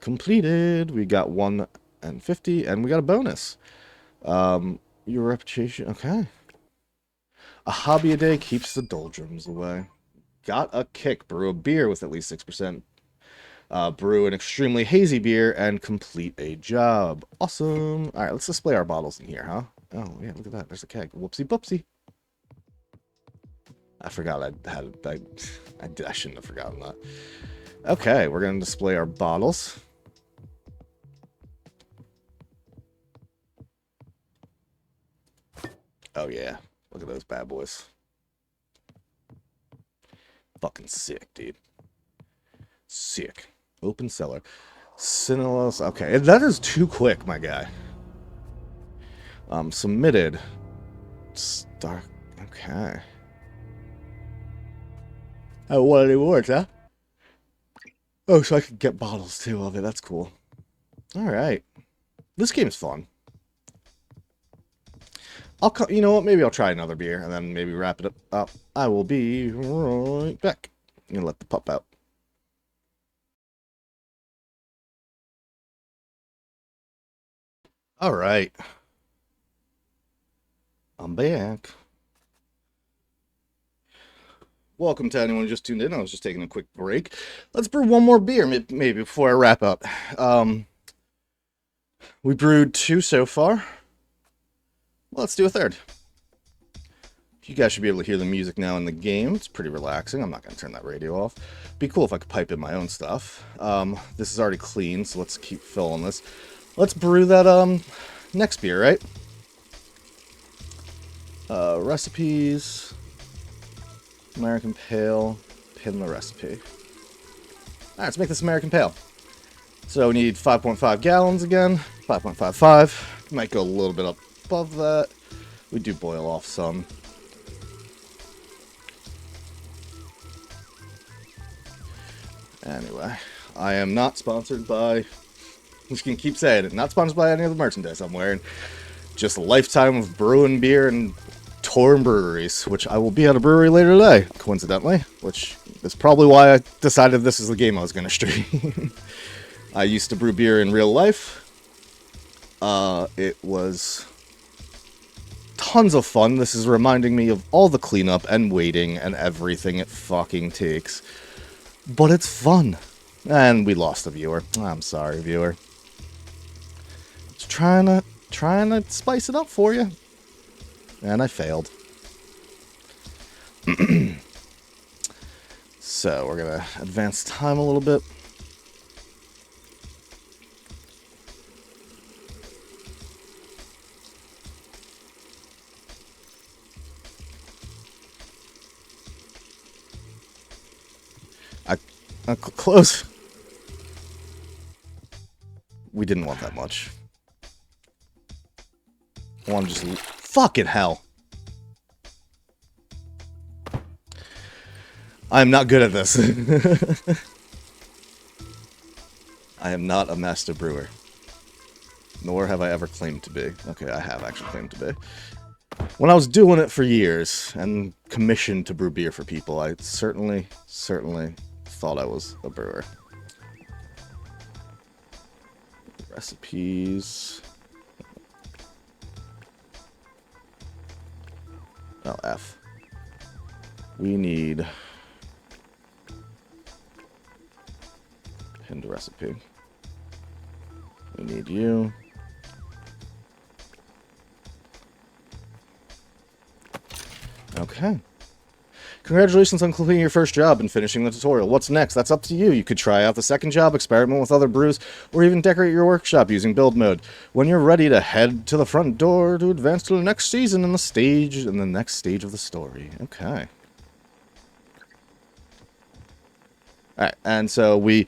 Completed. We got 1 and 50, and we got a bonus. Your reputation. Okay. A hobby a day keeps the doldrums away. Got a kick. Brew a beer with at least 6%. Brew an extremely hazy beer and complete a job. Awesome. All right, let's display our bottles in here, huh? Oh, yeah, look at that. There's a keg. Whoopsie boopsie. I forgot I shouldn't have forgotten that. Okay, we're going to display our bottles. Oh, yeah. Look at those bad boys. Fucking sick, dude. Sick. Open cellar. Cinelos. Okay, that is too quick, my guy. Submitted. Start. Okay. I don't want any more, huh? Oh, so I could get bottles too of it. That's cool. All right. This game is fun. You know what? Maybe I'll try another beer and then maybe wrap it up. I will be right back. I'm gonna let the pup out. All right, I'm back. Welcome to anyone who just tuned in. I was just taking a quick break. Let's brew one more beer, maybe before I wrap up. We brewed 2 so far. Well, let's do a third. You guys should be able to hear the music now in the game. It's pretty relaxing. I'm not going to turn that radio off. Be cool if I could pipe in my own stuff. This is already clean, so let's keep filling this. Let's brew that next beer, right? Recipes. American Pale. Pin the recipe. Alright, let's make this American Pale. So we need 5.5 gallons again. 5.55. Might go a little bit up above that. We do boil off some. Anyway, I am not sponsored by, I'm just gonna keep saying it, not sponsored by any of the merchandise I'm wearing. Just a lifetime of brewing beer and touring breweries, which I will be at a brewery later today, coincidentally, which is probably why I decided this is the game I was gonna stream. I used to brew beer in real life. It was tons of fun. This is reminding me of all the cleanup and waiting and everything it fucking takes. But it's fun. And we lost a viewer. I'm sorry, viewer. Just trying to spice it up for you. And I failed. So, we're going to advance time a little bit. Close. We didn't want that much. I want to just... Fucking hell. I am not good at this. I am not a master brewer. Nor have I ever claimed to be. Okay, I have actually claimed to be. When I was doing it for years and commissioned to brew beer for people, I certainly thought I was a brewer. Recipes. Oh, F. We need pinned recipe. We need you. Okay. Congratulations on completing your first job and finishing the tutorial. What's next? That's up to you. You could try out the second job, experiment with other brews, or even decorate your workshop using build mode. When you're ready to head to the front door to advance to the next season in the next stage of the story. Okay. Alright, and so we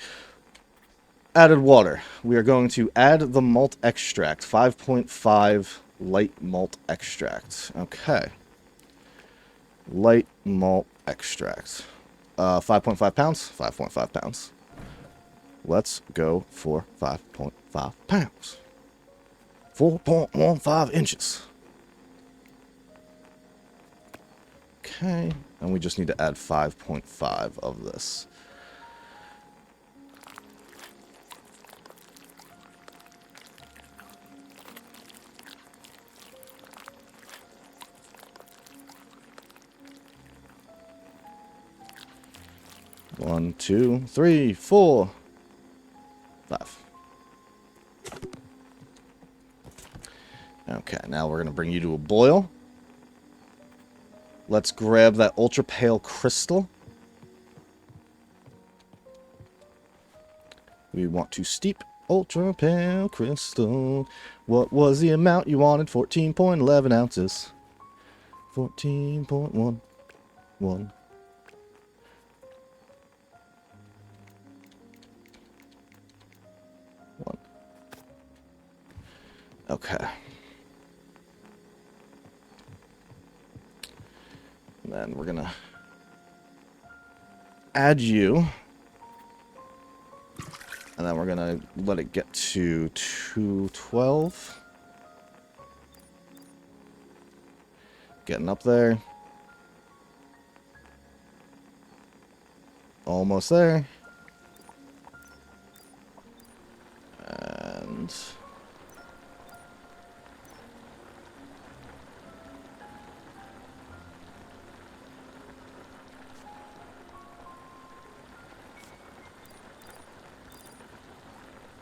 added water. We are going to add the malt extract. 5.5 light malt extract. Okay. Light malt extract. 5.5 pounds? 5.5 pounds. Let's go for 5.5 pounds. 4.15 inches. Okay. And we just need to add 5.5 of this. One, 2, 3, 4, 5. Okay, now we're going to bring you to a boil. Let's grab that ultra pale crystal. We want to steep ultra pale crystal. What was the amount you wanted? 14.11 ounces. 14.11. Okay. And then we're gonna add you. And then we're gonna let it get to 212. Getting up there. Almost there. And...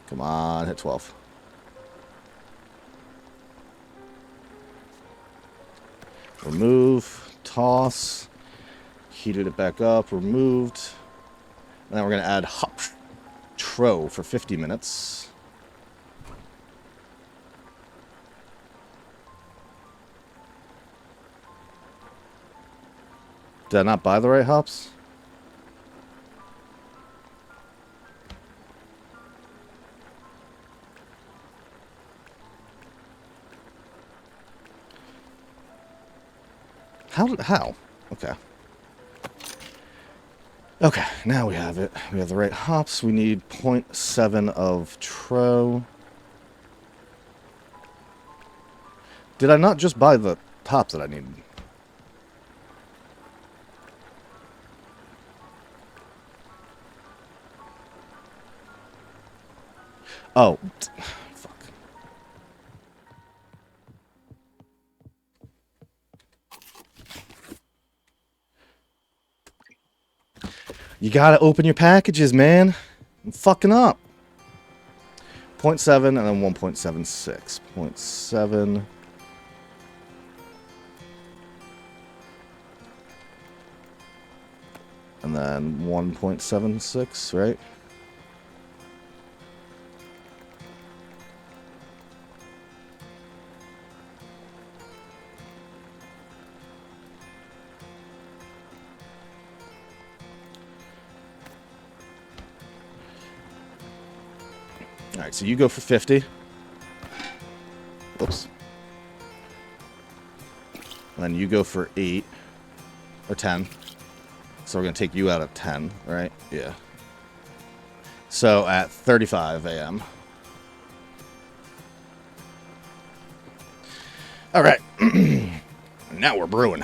come on, hit 12. Remove, toss, heated it back up, removed. And then we're going to add hop tro for 50 minutes. Did I not buy the right hops? How? Okay. Okay, now we have it. We have the right hops. We need 0.7 of tro. Did I not just buy the hops that I needed? Oh. Fuck. You gotta open your packages, man. I'm fucking up. 0.7 and then 1.76. 0.7. And then 1.76, right? Alright, so you go for 50. Oops. And then you go for 8. Or 10. So we're going to take you out at 10, right? Yeah. So at 35 a.m. Alright. Now we're brewing.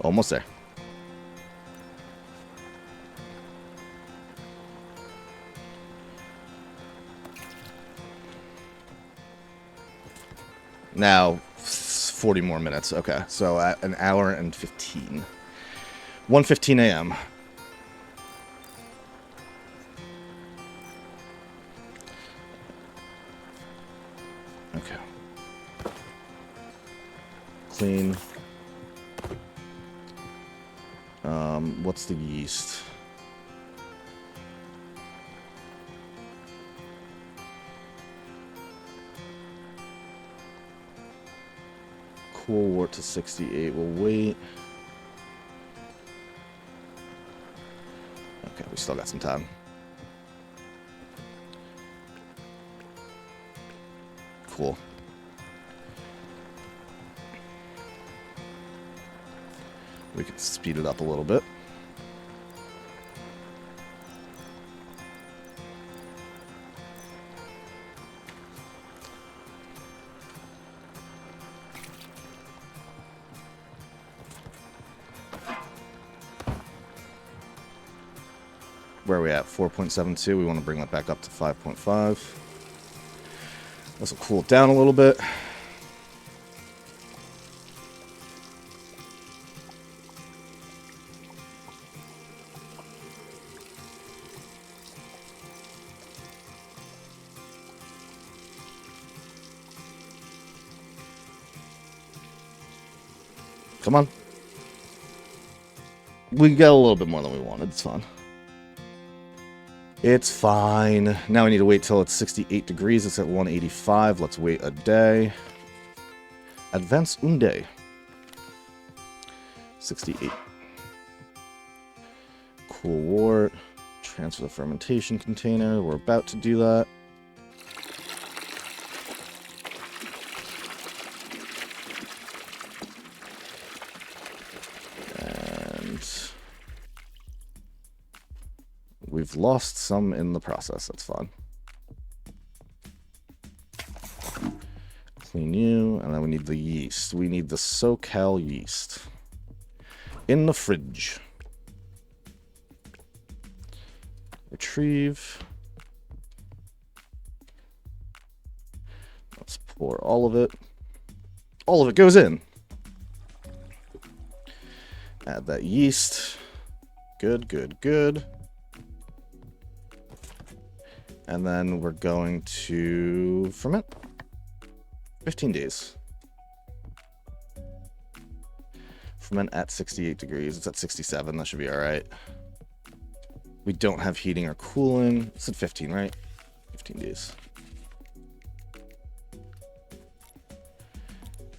Almost there. Now, 40 more minutes. Okay, so at an hour and 15. 1:15 a.m. Okay. Clean. What's the yeast? Cool wort to 68. We'll wait. Okay, we still got some time. Cool. We can speed it up a little bit. Where are we at? 4.72. We want to bring that back up to 5.5. This will cool it down a little bit. Come on. We got a little bit more than we wanted. It's fine. It's fine. Now we need to wait till it's 68 degrees. It's at 185. Let's wait a day. Advance un day. 68. Cool wort. Transfer the fermentation container. We're about to do that. We've lost some in the process. That's fine. Clean you, and then we need the yeast. We need the SoCal yeast. In the fridge. Retrieve. Let's pour all of it. All of it goes in. Add that yeast. Good, good, good. And then we're going to ferment. 15 days. Ferment at 68 degrees. It's at 67. That should be all right. We don't have heating or cooling. It's at 15, right? 15 days.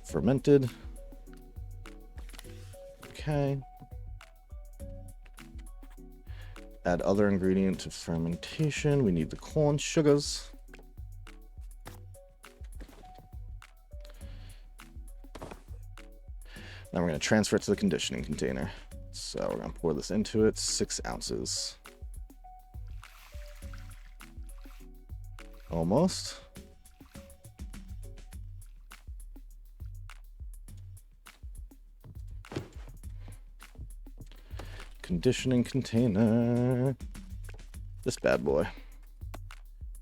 Fermented. Okay. Add other ingredient to fermentation. We need the corn sugars. Now we're going to transfer it to the conditioning container. So we're going to pour this into it, 6 ounces. Almost. Conditioning container. This bad boy.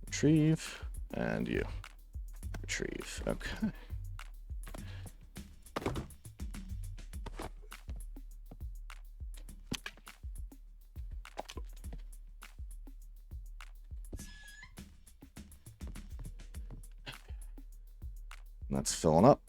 Retrieve. And you. Retrieve. Okay. That's filling up.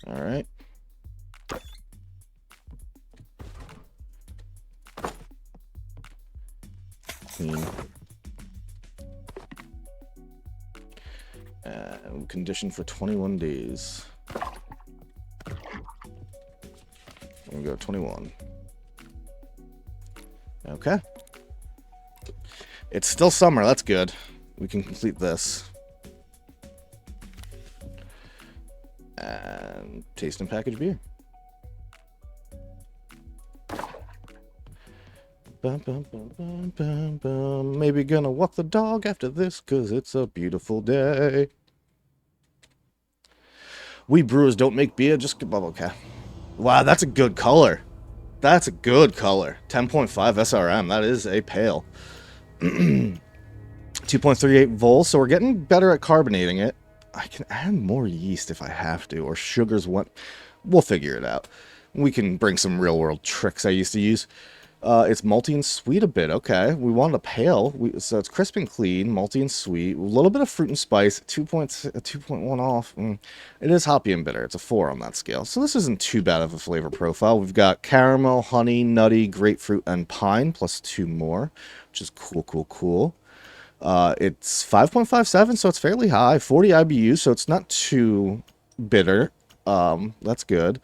All right. Clean. And condition for 21 days. We'll go 21. Okay. It's still summer. That's good. We can complete this. And taste and package beer. Bum, bum, bum, bum, bum, bum. Maybe gonna walk the dog after this because it's a beautiful day. We brewers don't make beer, just bubble cap. Wow, that's a good color. That's a good color. 10.5 SRM. That is a pale. 2.38 volts. So we're getting better at carbonating it. I can add more yeast if I have to, or sugars. We'll figure it out. We can bring some real world tricks I used to use. It's malty and sweet a bit. Okay, we wanted a pale, so it's crisp and clean, malty and sweet, a little bit of fruit and spice. 2.1 off. It is hoppy and bitter. It's a 4 on that scale, so this isn't too bad of a flavor profile. We've got caramel, honey, nutty, grapefruit, and pine, plus 2 more, which is cool, cool, cool. It's 5.57, so it's fairly high. 40 IBU, so it's not too bitter. That's good.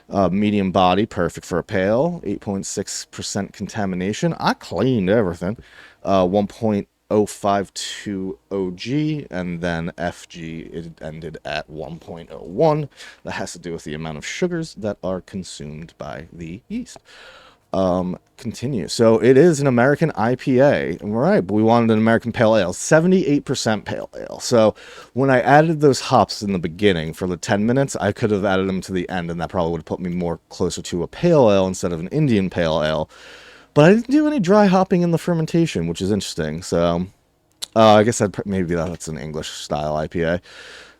Medium body, perfect for a pale. 8.6% contamination. I cleaned everything. 1.052 OG, and then FG, it ended at 1.01. That has to do with the amount of sugars that are consumed by the yeast. Continue. So it is an American IPA. All right, but we wanted an American Pale Ale. 78% Pale Ale. So when I added those hops in the beginning for the 10 minutes, I could have added them to the end, and that probably would have put me more closer to a Pale Ale instead of an Indian Pale Ale. But I didn't do any dry hopping in the fermentation, which is interesting. So I guess maybe that's an English style IPA.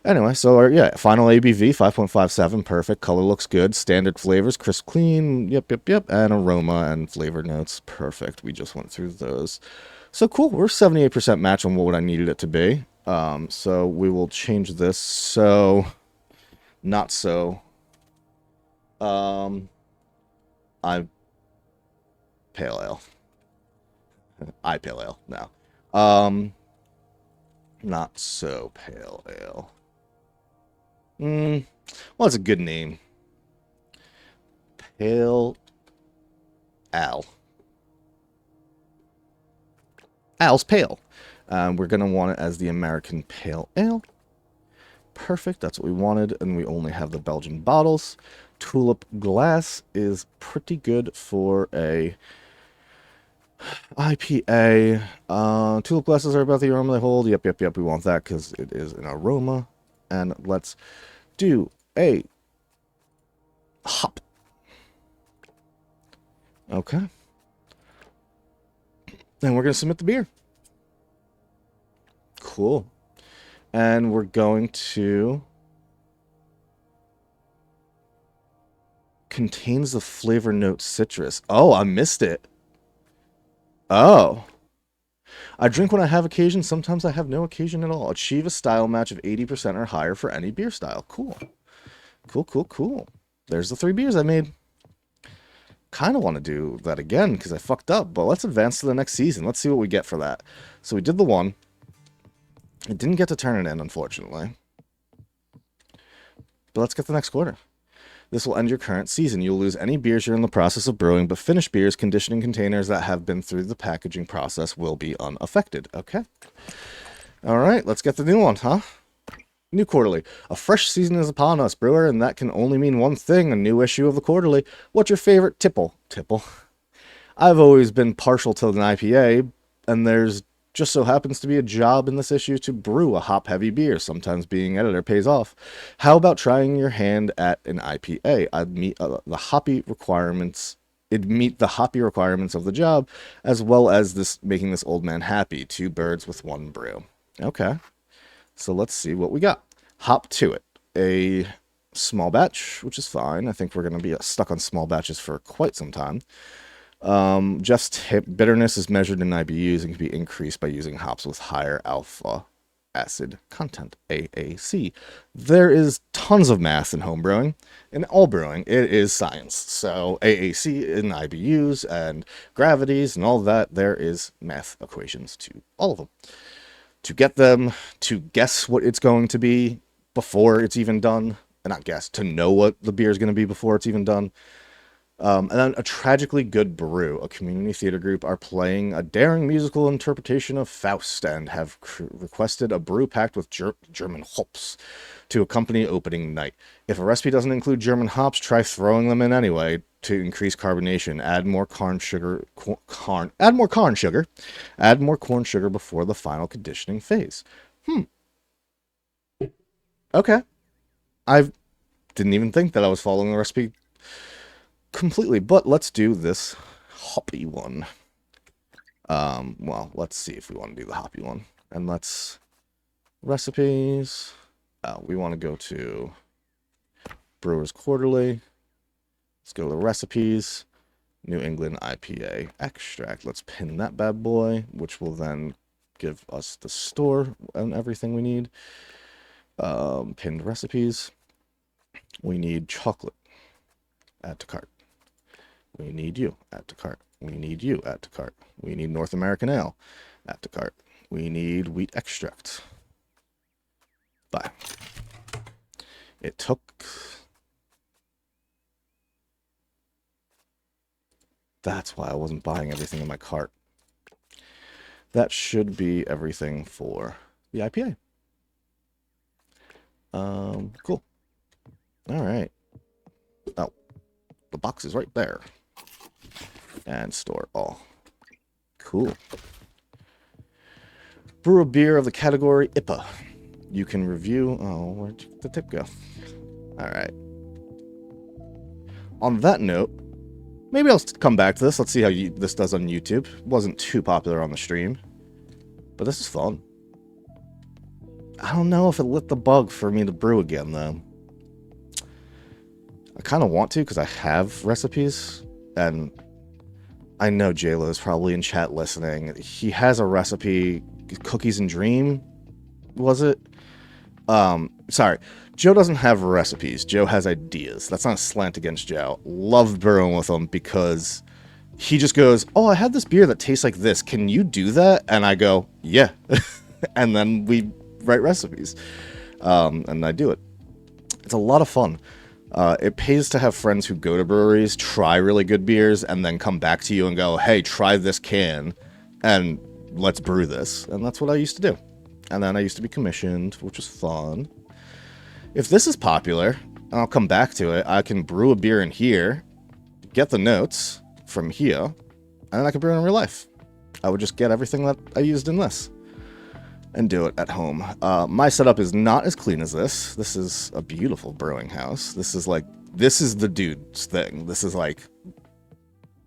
Anyway, so yeah, final ABV 5.57, perfect. Color looks good. Standard flavors, crisp, clean. Yep. And aroma and flavor notes, perfect. We just went through those. So cool. We're 78% match on what I needed it to be. So we will change this. So not so. I pale ale. I pale ale. No. Not so pale ale. Well, it's a good name. Pale Ale. Al's Pale. We're going to want it as the American Pale Ale. Perfect, that's what we wanted, and we only have the Belgian bottles. Tulip glass is pretty good for a IPA. Tulip glasses are about the aroma they hold. Yep, we want that because it is an aroma. And let's do a hop. Okay. Then we're going to submit the beer. Cool. And we're going to... Contains the flavor note citrus. Oh, I missed it. Oh. I drink when I have occasion. Sometimes I have no occasion at all. Achieve a style match of 80% or higher for any beer style. Cool. Cool. There's the 3 beers I made. Kind of want to do that again because I fucked up. But let's advance to the next season. Let's see what we get for that. So we did the 1. It didn't get to turn it in, unfortunately. But let's get the next quarter. This will end your current season. You'll lose any beers you're in the process of brewing, but finished beers conditioned in containers that have been through the packaging process will be unaffected. Okay. All right, let's get the new one, huh? New quarterly. A fresh season is upon us, brewer, and that can only mean one thing, a new issue of the quarterly. What's your favorite tipple? Tipple. I've always been partial to an IPA, and there's just so happens to be a job in this issue to brew a hop-heavy beer. Sometimes being editor pays off. How about trying your hand at an IPA? I'd meet the hoppy requirements. It'd meet the hoppy requirements of the job, as well as this making this old man happy. 2 birds with 1 brew. Okay, so let's see what we got. Hop to it. A small batch, which is fine. I think we're going to be stuck on small batches for quite some time. Jeff's tip, bitterness is measured in IBUs and can be increased by using hops with higher alpha acid content, AAC. There is tons of math in home brewing. In all brewing, it is science. So AAC in IBUs and gravities and all that, there is math equations to all of them. To get them, to guess what it's going to be before it's even done, and not guess, to know what the beer is going to be before it's even done. And then A Tragically Good Brew, a community theater group, are playing a daring musical interpretation of Faust and have requested a brew packed with German hops to accompany opening night. If a recipe doesn't include German hops, try throwing them in anyway to increase carbonation. Add more corn sugar before the final conditioning phase. Okay. I didn't even think that I was following the recipe completely, but let's do this hoppy one. Well, let's see if we want to do the hoppy one. And let's recipes. We want to go to Brewers Quarterly. Let's go to recipes. New England IPA extract. Let's pin that bad boy, which will then give us the store and everything we need. Pinned recipes. We need chocolate. Add to cart. We need you. Add to cart. We need you. Add to cart. We need North American Ale. Add to cart. We need wheat extract. Buy. It took... That's why I wasn't buying everything in my cart. That should be everything for the IPA. Cool. All right. Oh, the box is right there. And store all. Cool. Brew a beer of the category IPA. You can review... Oh, where'd the tip go? Alright. On that note, maybe I'll come back to this. Let's see how this does on YouTube. It wasn't too popular on the stream. But this is fun. I don't know if it lit the bug for me to brew again, though. I kind of want to, because I have recipes. And... I know JLo is probably in chat listening. He has a recipe, Cookies and Dream, was it? Sorry. Joe doesn't have recipes. Joe has ideas. That's not a slant against Joe. Love brewing with him because he just goes, oh, I had this beer that tastes like this. Can you do that? And I go, yeah. And then we write recipes. And I do it. It's a lot of fun. It pays to have friends who go to breweries, try really good beers, and then come back to you and go, hey, try this can. And let's brew this. And that's what I used to do. And then I used to be commissioned, which was fun. If this is popular, and I'll come back to it, I can brew a beer in here, get the notes from here, and then I can brew it in real life. I would just get everything that I used in this and do it at home. My setup is not as clean as this. This is a beautiful brewing house. This is the dude's thing. This is like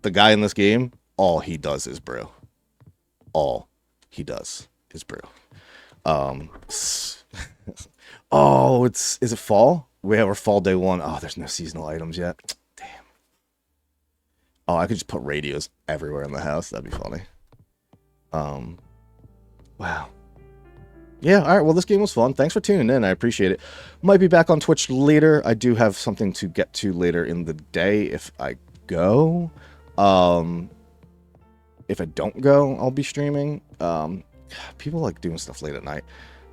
the guy in this game, all he does is brew. All he does is brew. Oh, is it fall? We're fall day 1. Oh, there's no seasonal items yet. Damn. Oh, I could just put radios everywhere in the house. That'd be funny. Wow. Yeah, alright, well, this game was fun. Thanks for tuning in. I appreciate it. Might be back on Twitch later. I do have something to get to later in the day if I go. If I don't go, I'll be streaming. People like doing stuff late at night.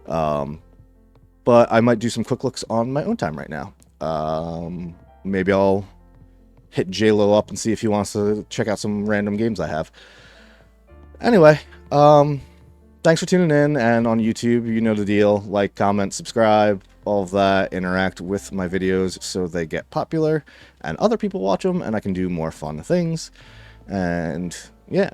But I might do some quick looks on my own time right now. Maybe I'll hit J-Lo up and see if he wants to check out some random games I have. Anyway, thanks for tuning in, and on YouTube, you know the deal. Like, comment, subscribe, all of that. Interact with my videos so they get popular, and other people watch them, and I can do more fun things. And, yeah.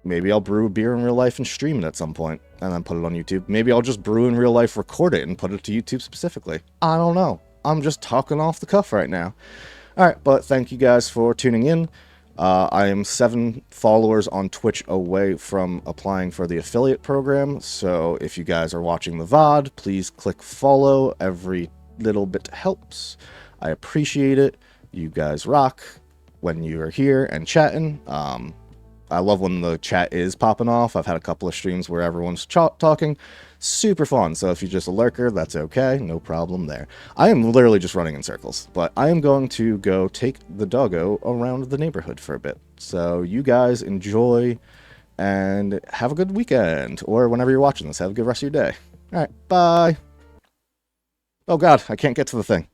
Maybe I'll brew a beer in real life and stream it at some point, and then put it on YouTube. Maybe I'll just brew in real life, record it, and put it to YouTube specifically. I don't know. I'm just talking off the cuff right now. Alright, but thank you guys for tuning in. I am 7 followers on Twitch away from applying for the affiliate program, so if you guys are watching the VOD, please click follow. Every little bit helps. I appreciate it. You guys rock when you are here and chatting. I love when the chat is popping off. I've had a couple of streams where everyone's talking. Super fun. So if you're just a lurker, that's okay. No problem there. I am literally just running in circles. But I am going to go take the doggo around the neighborhood for a bit. So you guys enjoy and have a good weekend. Or whenever you're watching this, have a good rest of your day. All right, bye. Oh, God, I can't get to the thing.